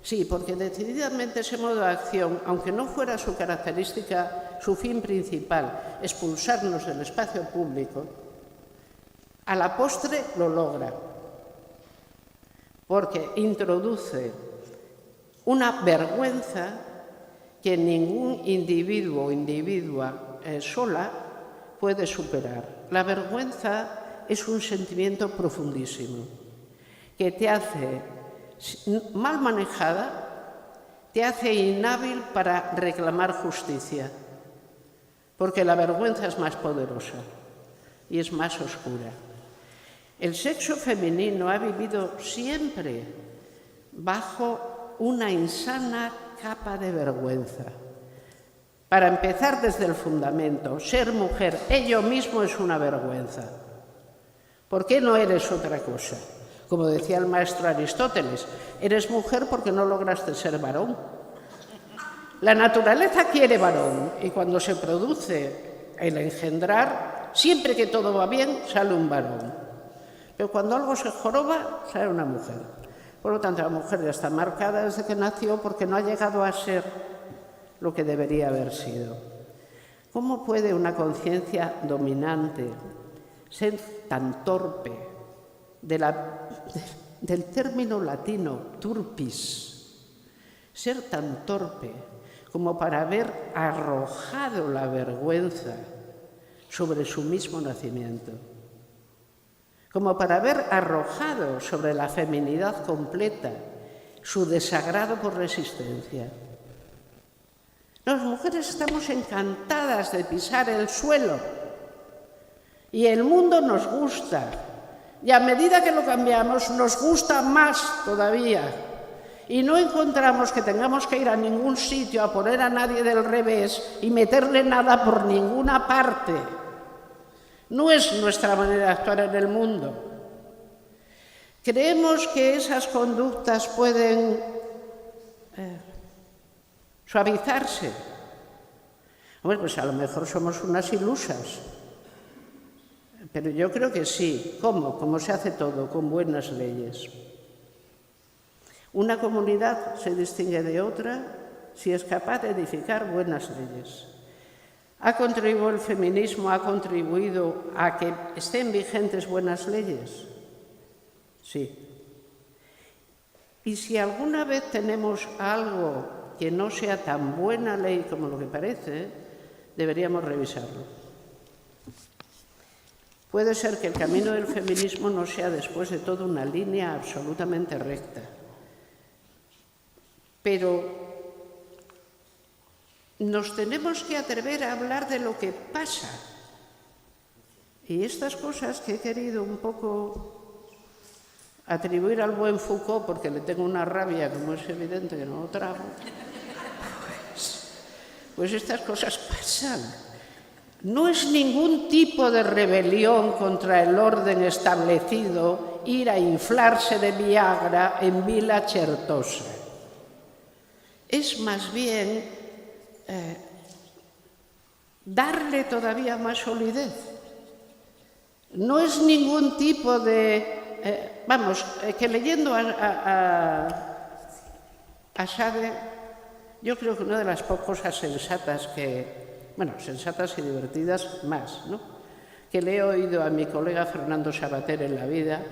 Sí, porque decididamente ese modo de acción, aunque no fuera su característica, su fin principal, expulsarnos del espacio público, a la postre lo logra, porque introduce una vergüenza que ningún individuo o individua sola puede superar. La vergüenza es un sentimiento profundísimo que te hace, mal manejada, te hace inhábil para reclamar justicia, porque la vergüenza es más poderosa y es más oscura. El sexo femenino ha vivido siempre bajo una insana capa de vergüenza. Para empezar desde el fundamento, ser mujer, ello mismo es una vergüenza. ¿Por qué no eres otra cosa? Como decía el maestro Aristóteles, eres mujer porque no lograste ser varón. La naturaleza quiere varón y cuando se produce el engendrar, siempre que todo va bien, sale un varón. Pero cuando algo se joroba, sale una mujer. Por lo tanto, la mujer ya está marcada desde que nació porque no ha llegado a ser lo que debería haber sido. ¿Cómo puede una conciencia dominante ser tan torpe del término latino turpis, ser tan torpe como para haber arrojado la vergüenza sobre su mismo nacimiento, como para haber arrojado sobre la feminidad completa su desagrado por resistencia? Las mujeres estamos encantadas de pisar el suelo y el mundo nos gusta. Y a medida que lo cambiamos, nos gusta más todavía. Y no encontramos que tengamos que ir a ningún sitio a poner a nadie del revés y meterle nada por ninguna parte. No es nuestra manera de actuar en el mundo. ¿Creemos que esas conductas pueden suavizarse? Hombre, pues a lo mejor somos unas ilusas, pero yo creo que sí. ¿Cómo? Como se hace todo, con buenas leyes. Una comunidad se distingue de otra si es capaz de edificar buenas leyes. ¿Ha contribuido el feminismo, ha contribuido a que estén vigentes buenas leyes? Sí. Y si alguna vez tenemos algo que no sea tan buena ley como lo que parece, deberíamos revisarlo. Puede ser que el camino del feminismo no sea después de todo una línea absolutamente recta, pero nos tenemos que atrever a hablar de lo que pasa. Y estas cosas que he querido un poco atribuir al buen Foucault, porque le tengo una rabia, como es evidente que no lo trago, pues estas cosas pasan. No es ningún tipo de rebelión contra el orden establecido ir a inflarse de Viagra en Villa Certosa. Es más bien darle todavía más solidez. No es ningún tipo de... que leyendo a Sade, yo creo que una de las cosas sensatas sensatas y divertidas más, ¿no?, que le he oído a mi colega Fernando Savater en la vida,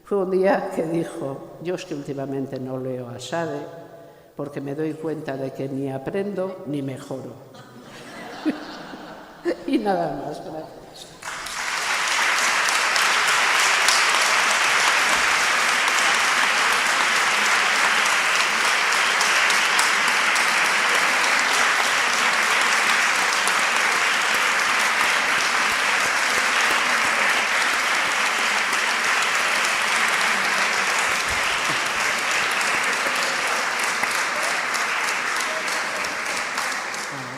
fue un día que dijo: yo es que últimamente no leo a Sade porque me doy cuenta de que ni aprendo ni mejoro. Y nada más, gracias.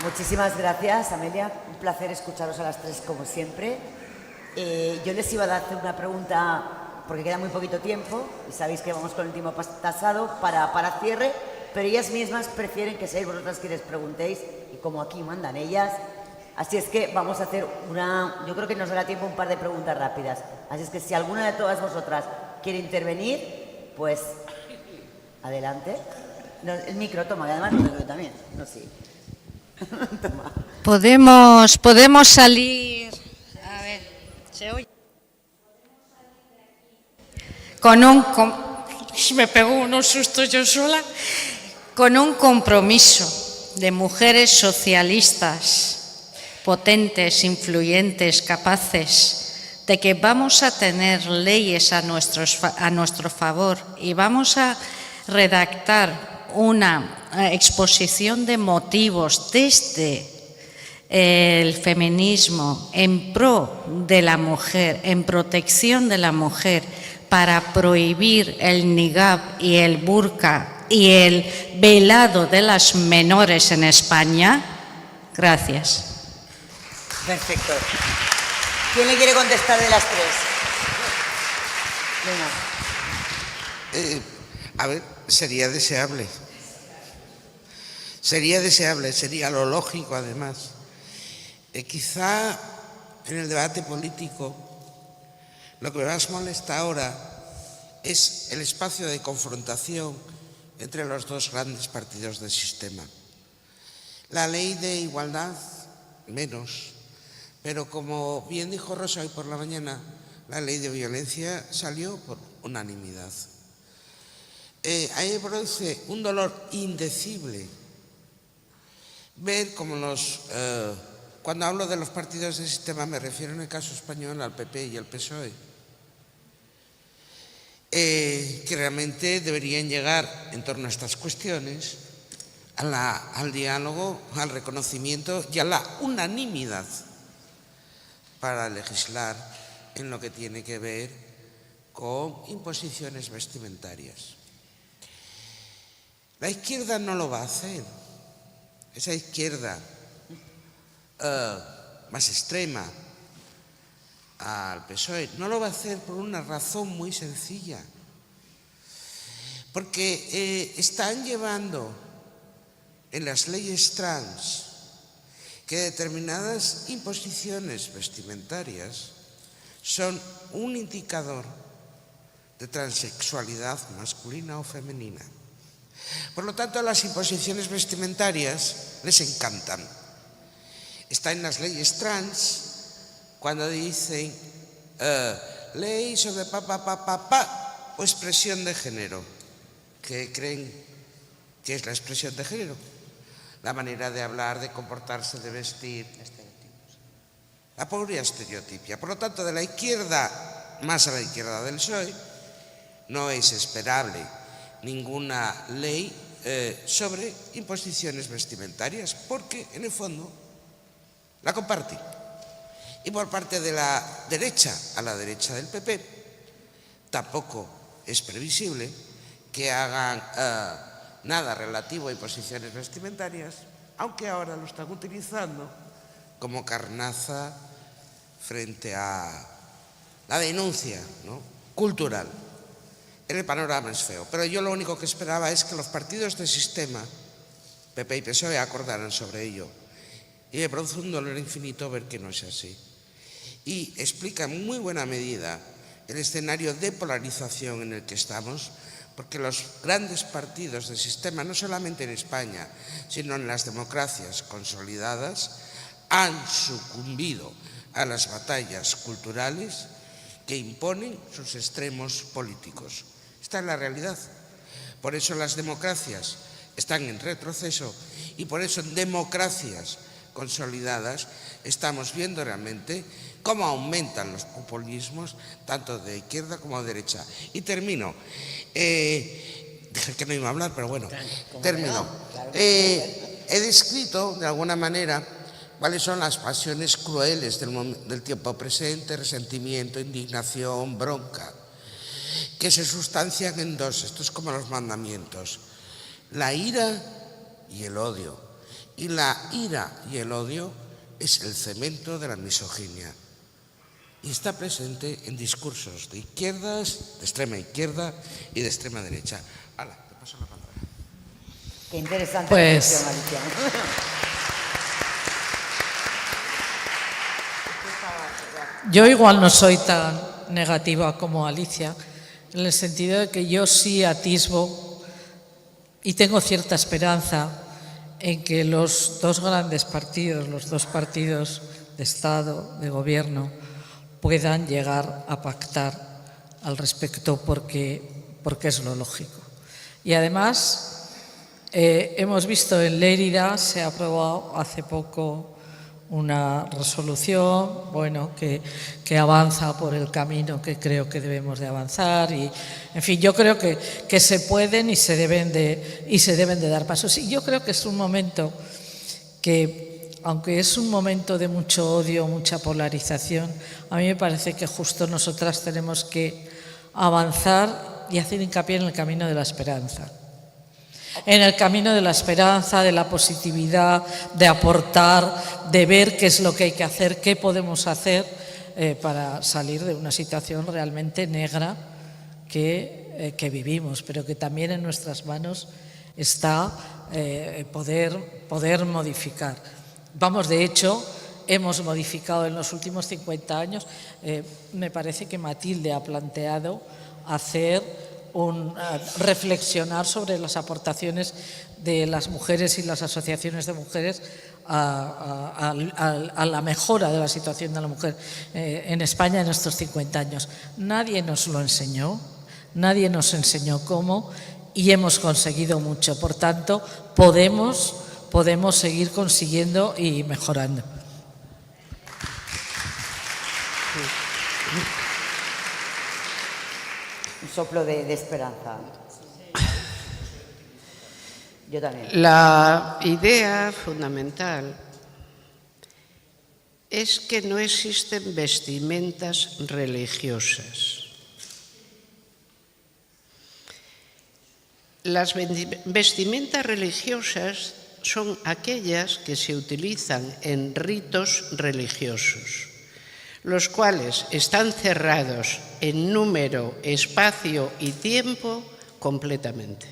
Muchísimas gracias, Amelia. Un placer escucharos a las tres, como siempre. Yo les iba a hacer una pregunta, porque queda muy poquito tiempo, y sabéis que vamos con el tiempo tasado para cierre, pero ellas mismas prefieren que seáis vosotras quienes preguntéis, y como aquí mandan ellas, así es que vamos a hacer yo creo que nos dará tiempo un par de preguntas rápidas. Así es que si alguna de todas vosotras quiere intervenir, pues adelante. No, el micro, toma, que además lo veo también. No, sí. Podemos salir, a ver, ¿se oye? Me pegó unos sustos yo sola, con un compromiso de mujeres socialistas, potentes, influyentes, capaces, de que vamos a tener leyes a nuestro favor y vamos a redactar una exposición de motivos desde el feminismo en pro de la mujer, en protección de la mujer, para prohibir el niqab y el burka y el velado de las menores en España. Gracias. Perfecto. ¿Quién le quiere contestar de las tres? Venga. A ver, sería deseable. Sería deseable, sería lo lógico además. Quizá en el debate político lo que más molesta ahora es el espacio de confrontación entre los dos grandes partidos del sistema. La ley de igualdad, menos, pero como bien dijo Rosa hoy por la mañana, la ley de violencia salió por unanimidad. A mí me produce un dolor indecible ver cómo cuando hablo de los partidos del sistema me refiero en el caso español al PP y al PSOE, que realmente deberían llegar en torno a estas cuestiones al diálogo, al reconocimiento y a la unanimidad para legislar en lo que tiene que ver con imposiciones vestimentarias. La izquierda no lo va a hacer. Esa izquierda más extrema, al PSOE. No lo va a hacer por una razón muy sencilla. Porque están llevando en las leyes trans que determinadas imposiciones vestimentarias son un indicador de transexualidad masculina o femenina. Por lo tanto, las imposiciones vestimentarias les encantan. Está en las leyes trans cuando dicen ley sobre o expresión de género. ¿Qué creen que es la expresión de género? La manera de hablar, de comportarse, de vestir. La pura estereotipia. Por lo tanto, de la izquierda, más a la izquierda del PSOE, no es esperable ninguna ley sobre imposiciones vestimentarias, porque en el fondo la comparten. Y por parte de la derecha, a la derecha del PP, tampoco es previsible que hagan nada relativo a imposiciones vestimentarias, aunque ahora lo están utilizando como carnaza frente a la denuncia, ¿no?, cultural. El panorama es feo, pero yo lo único que esperaba es que los partidos del sistema, PP y PSOE, acordaran sobre ello. Y me produce un dolor infinito ver que no es así. Y explica en muy buena medida el escenario de polarización en el que estamos, porque los grandes partidos del sistema, no solamente en España, sino en las democracias consolidadas, han sucumbido a las batallas culturales que imponen sus extremos políticos. Esta es la realidad. Por eso las democracias están en retroceso y por eso en democracias consolidadas estamos viendo realmente cómo aumentan los populismos tanto de izquierda como de derecha. Y termino. Dije que no iba a hablar, pero bueno, termino. He descrito de alguna manera cuáles son las pasiones crueles del tiempo presente: resentimiento, indignación, bronca, que se sustancian en dos. Esto es como los mandamientos: la ira y el odio. Y la ira y el odio es el cemento de la misoginia. Y está presente en discursos de izquierdas, de extrema izquierda y de extrema derecha. Hala, te paso la palabra. Qué interesante Pues, reflexión, Alicia. Yo igual no soy tan negativa como Alicia, en el sentido de que yo sí atisbo y tengo cierta esperanza en que los dos grandes partidos, los dos partidos de Estado, de Gobierno, puedan llegar a pactar al respecto porque es lo lógico. Y además, hemos visto en Lérida, se ha aprobado hace poco una resolución, bueno, que avanza por el camino que creo que debemos de avanzar y, en fin, yo creo que se pueden y se deben de dar pasos. Y yo creo que es un momento que, aunque es un momento de mucho odio, mucha polarización, a mí me parece que justo nosotras tenemos que avanzar y hacer hincapié en el camino de la esperanza. En el camino de la esperanza, de la positividad, de aportar, de ver qué es lo que hay que hacer, qué podemos hacer para salir de una situación realmente negra que vivimos, pero que también en nuestras manos está poder modificar. Vamos, de hecho, hemos modificado en los últimos 50 años, me parece que Matilde ha planteado reflexionar sobre las aportaciones de las mujeres y las asociaciones de mujeres a la mejora de la situación de la mujer en España en estos 50 años. Nadie nos lo enseñó, nadie nos enseñó cómo y hemos conseguido mucho. Por tanto, podemos seguir consiguiendo y mejorando. Un soplo de esperanza. Yo también. La idea fundamental es que no existen vestimentas religiosas. Las vestimentas religiosas son aquellas que se utilizan en ritos religiosos. los cuales están cerrados en número, espacio y tiempo completamente.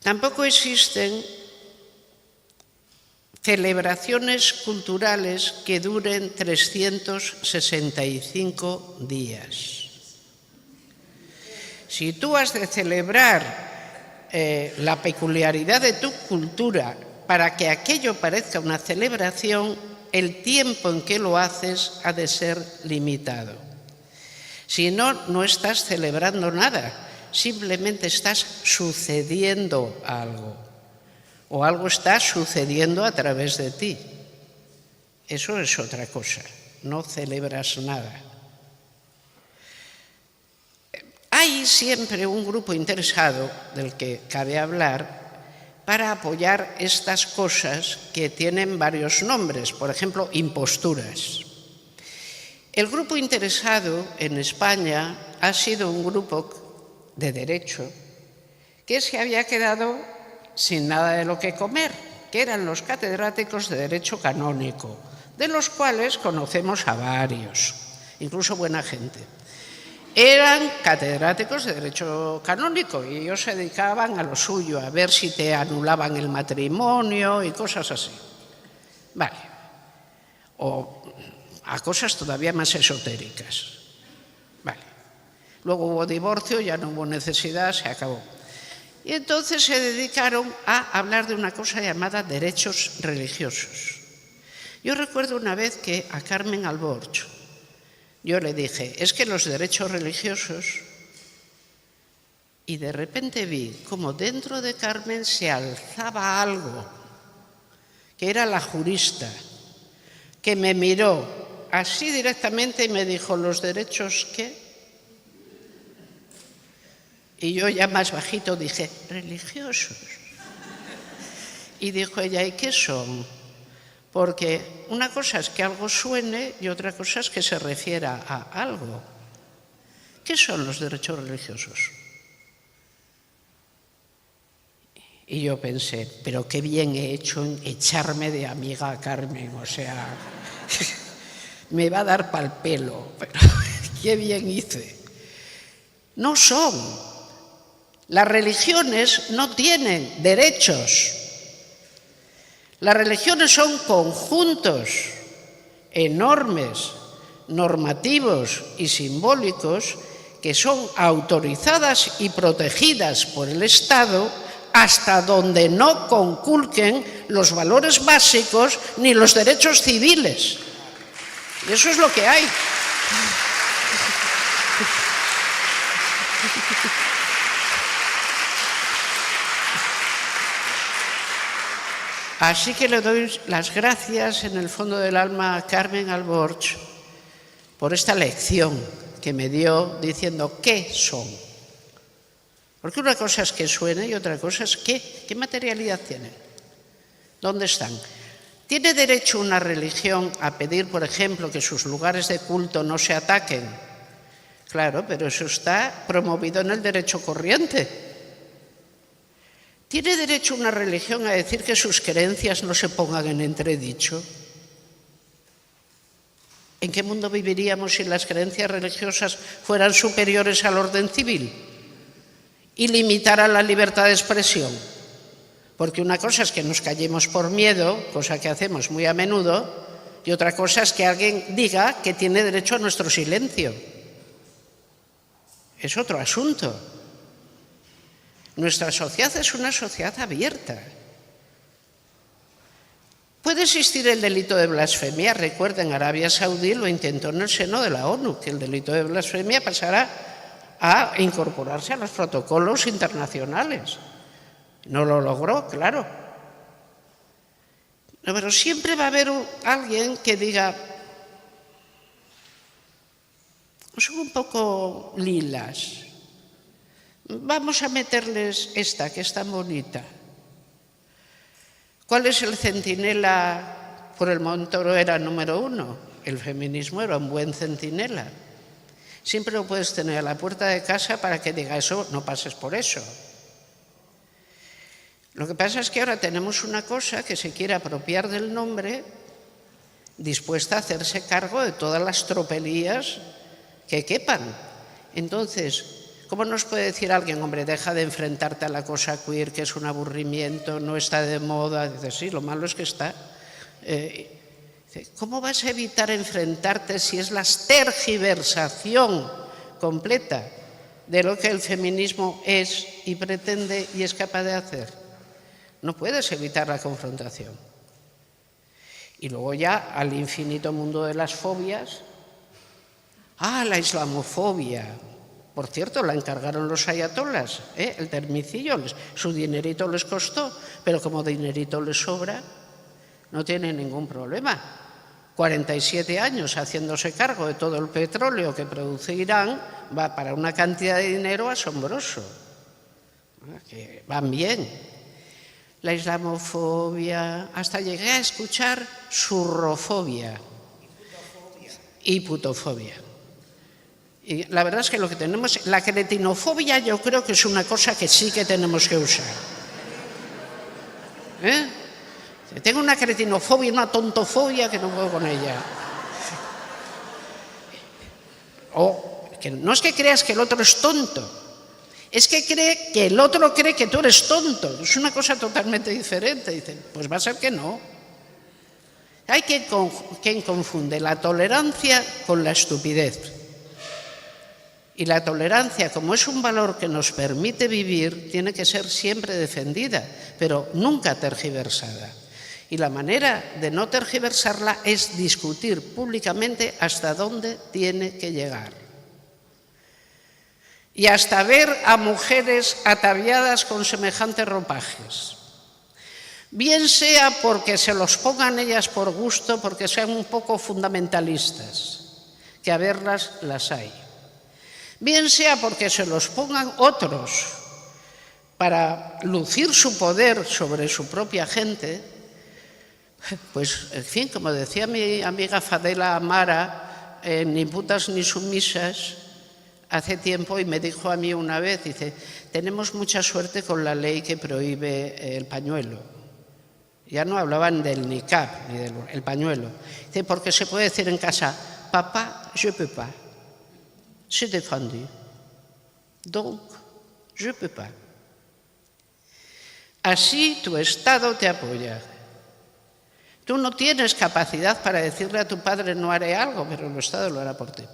Tampoco existen celebraciones culturales que duren 365 días. Si tú has de celebrar la peculiaridad de tu cultura para que aquello parezca una celebración, el tiempo en que lo haces ha de ser limitado. Si no, no estás celebrando nada, simplemente estás sucediendo algo, o algo está sucediendo a través de ti. Eso es otra cosa, no celebras nada. Hay siempre un grupo interesado del que cabe hablar para apoyar estas cosas que tienen varios nombres, por ejemplo, imposturas. El grupo interesado en España ha sido un grupo de derecho que se había quedado sin nada de lo que comer, que eran los catedráticos de Derecho Canónico, de los cuales conocemos a varios, incluso buena gente. Eran catedráticos de Derecho Canónico y ellos se dedicaban a lo suyo, a ver si te anulaban el matrimonio y cosas así. Vale. O a cosas todavía más esotéricas. Vale. Luego hubo divorcio, ya no hubo necesidad, se acabó. Y entonces se dedicaron a hablar de una cosa llamada derechos religiosos. Yo recuerdo una vez que a Carmen Alborch yo le dije, es que los derechos religiosos, y de repente vi como dentro de Carmen se alzaba algo, que era la jurista, que me miró así directamente y me dijo, ¿los derechos qué? Y yo ya más bajito dije, religiosos. Y dijo ella, ¿y qué son? Porque una cosa es que algo suene y otra cosa es que se refiera a algo. ¿Qué son los derechos religiosos? Y yo pensé, pero qué bien he hecho en echarme de amiga a Carmen, o sea, me va a dar pa'l pelo, pero qué bien hice. No son. Las religiones no tienen derechos. Las religiones son conjuntos enormes, normativos y simbólicos que son autorizadas y protegidas por el Estado hasta donde no conculquen los valores básicos ni los derechos civiles. Y eso es lo que hay. Así que le doy las gracias en el fondo del alma a Carmen Alborch por esta lección que me dio diciendo qué son. Porque una cosa es que suene y otra cosa es qué materialidad tienen. ¿Dónde están? ¿Tiene derecho una religión a pedir, por ejemplo, que sus lugares de culto no se ataquen? Claro, pero eso está promovido en el derecho corriente. ¿Tiene derecho una religión a decir que sus creencias no se pongan en entredicho? ¿En qué mundo viviríamos si las creencias religiosas fueran superiores al orden civil y limitaran la libertad de expresión? Porque una cosa es que nos callemos por miedo, cosa que hacemos muy a menudo, y otra cosa es que alguien diga que tiene derecho a nuestro silencio. Es otro asunto. Nuestra sociedad es una sociedad abierta. Puede existir el delito de blasfemia. Recuerden, Arabia Saudí lo intentó en el seno de la ONU, que el delito de blasfemia pasara a incorporarse a los protocolos internacionales. No lo logró, claro. Pero siempre va a haber alguien que diga, son un poco lilas. Vamos a meterles esta, que es tan bonita. ¿Cuál es el centinela? Por el momento era número 1. El feminismo era un buen centinela. Siempre lo puedes tener a la puerta de casa para que diga eso, no pases por eso. Lo que pasa es que ahora tenemos una cosa que se quiere apropiar del nombre dispuesta a hacerse cargo de todas las tropelías que quepan. Entonces, ¿cómo nos puede decir alguien, hombre, deja de enfrentarte a la cosa queer, que es un aburrimiento, no está de moda? Dice, sí, lo malo es que está. ¿Cómo vas a evitar enfrentarte si es la tergiversación completa de lo que el feminismo es y pretende y es capaz de hacer? No puedes evitar la confrontación. Y luego ya al infinito mundo de las fobias. La islamofobia. Por cierto, la encargaron los ayatolas, el termicillo, su dinerito les costó, pero como dinerito les sobra, no tienen ningún problema. 47 años haciéndose cargo de todo el petróleo que produce Irán, va para una cantidad de dinero asombroso, que van bien. La islamofobia, hasta llegué a escuchar surrofobia y putofobia. Y la verdad es que lo que tenemos, la cretinofobia, yo creo que es una cosa que sí que tenemos que usar. Tengo una cretinofobia, una tontofobia que no puedo con ella. O que no es que creas que el otro es tonto, es que cree que el otro cree que tú eres tonto. Es una cosa totalmente diferente. Dicen, pues va a ser que no. Hay quien confunde la tolerancia con la estupidez. Y la tolerancia, como es un valor que nos permite vivir, tiene que ser siempre defendida, pero nunca tergiversada. Y la manera de no tergiversarla es discutir públicamente hasta dónde tiene que llegar. Y hasta ver a mujeres ataviadas con semejantes ropajes. Bien sea porque se los pongan ellas por gusto, porque sean un poco fundamentalistas, que a verlas las hay. Bien sea porque se los pongan otros para lucir su poder sobre su propia gente, pues, en fin, como decía mi amiga Fadela Amara, ni putas ni sumisas, hace tiempo, y me dijo a mí una vez, dice, tenemos mucha suerte con la ley que prohíbe el pañuelo. Ya no hablaban del niqab, ni del pañuelo. Dice, porque se puede decir en casa, papá, je peux pas. C'est défendu. Donc, je peux pas. Así tu Estado te apoya. Tú no tienes capacidad para decirle a tu padre no haré algo, pero el Estado lo hará por ti.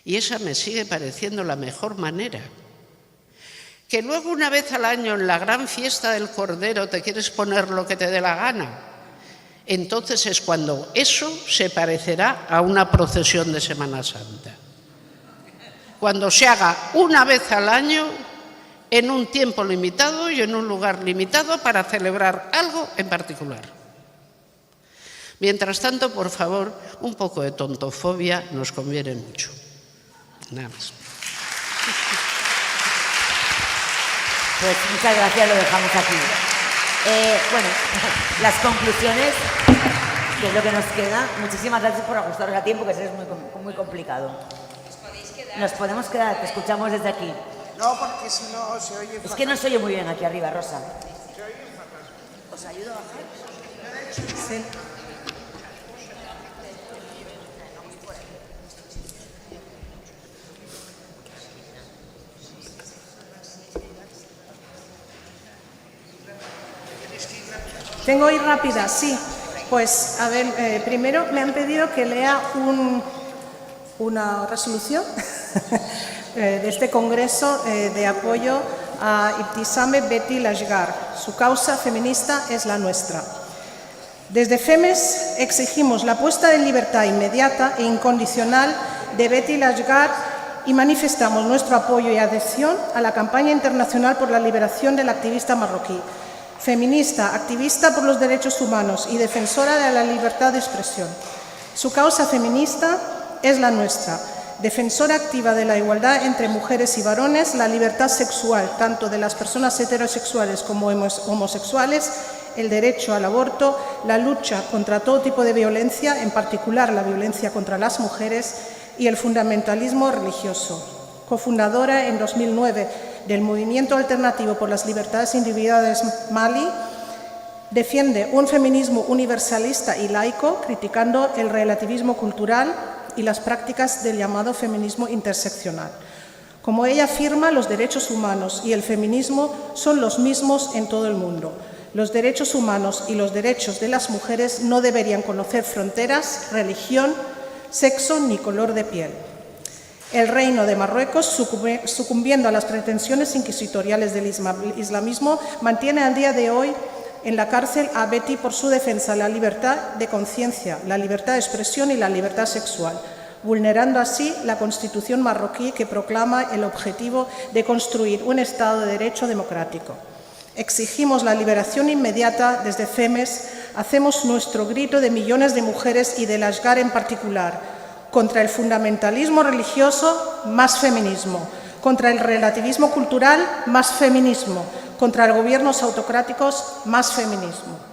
Y esa me sigue pareciendo la mejor manera. Que luego una vez al año en la gran fiesta del Cordero te quieres poner lo que te dé la gana. Entonces es cuando eso se parecerá a una procesión de Semana Santa. Cuando se haga una vez al año, en un tiempo limitado y en un lugar limitado para celebrar algo en particular. Mientras tanto, por favor, un poco de tontofobia nos conviene mucho. Nada más. Pues muchas gracias, lo dejamos aquí. Bueno, las conclusiones, que es lo que nos queda. Muchísimas gracias por ajustaros a tiempo, que es muy complicado. Nos podemos quedar, te escuchamos desde aquí. No, porque si no se oye fatal. Es que no se oye muy bien aquí arriba, Rosa. Se oye fatal. ¿Os ayudo a bajar? Sí. ¿Tengo que ir rápida? Sí. Pues, a ver, primero me han pedido que lea una resolución de este Congreso de apoyo a Ibtisame Betty Lashgar. Su causa feminista es la nuestra. Desde FEMES exigimos la puesta en libertad inmediata e incondicional de Betty Lashgar y manifestamos nuestro apoyo y adhesión a la campaña internacional por la liberación de la activista marroquí. Feminista, activista por los derechos humanos y defensora de la libertad de expresión. Su causa feminista es la nuestra, defensora activa de la igualdad entre mujeres y varones, la libertad sexual, tanto de las personas heterosexuales como homosexuales, el derecho al aborto, la lucha contra todo tipo de violencia, en particular la violencia contra las mujeres, y el fundamentalismo religioso. Cofundadora en 2009 del Movimiento Alternativo por las Libertades Individuales Mali, Defiende un feminismo universalista y laico, criticando el relativismo cultural y las prácticas del llamado feminismo interseccional. Como ella afirma, los derechos humanos y el feminismo son los mismos en todo el mundo. Los derechos humanos y los derechos de las mujeres no deberían conocer fronteras, religión, sexo ni color de piel. El reino de Marruecos, sucumbiendo a las pretensiones inquisitoriales del islamismo, mantiene al día de hoy en la cárcel a Betty por su defensa de la libertad de conciencia, la libertad de expresión y la libertad sexual, vulnerando así la Constitución marroquí que proclama el objetivo de construir un Estado de Derecho democrático. Exigimos la liberación inmediata desde FEMES, hacemos nuestro grito de millones de mujeres y del Ashgar en particular, contra el fundamentalismo religioso, más feminismo, contra el relativismo cultural, más feminismo, contra los gobiernos autocráticos, más feminismo.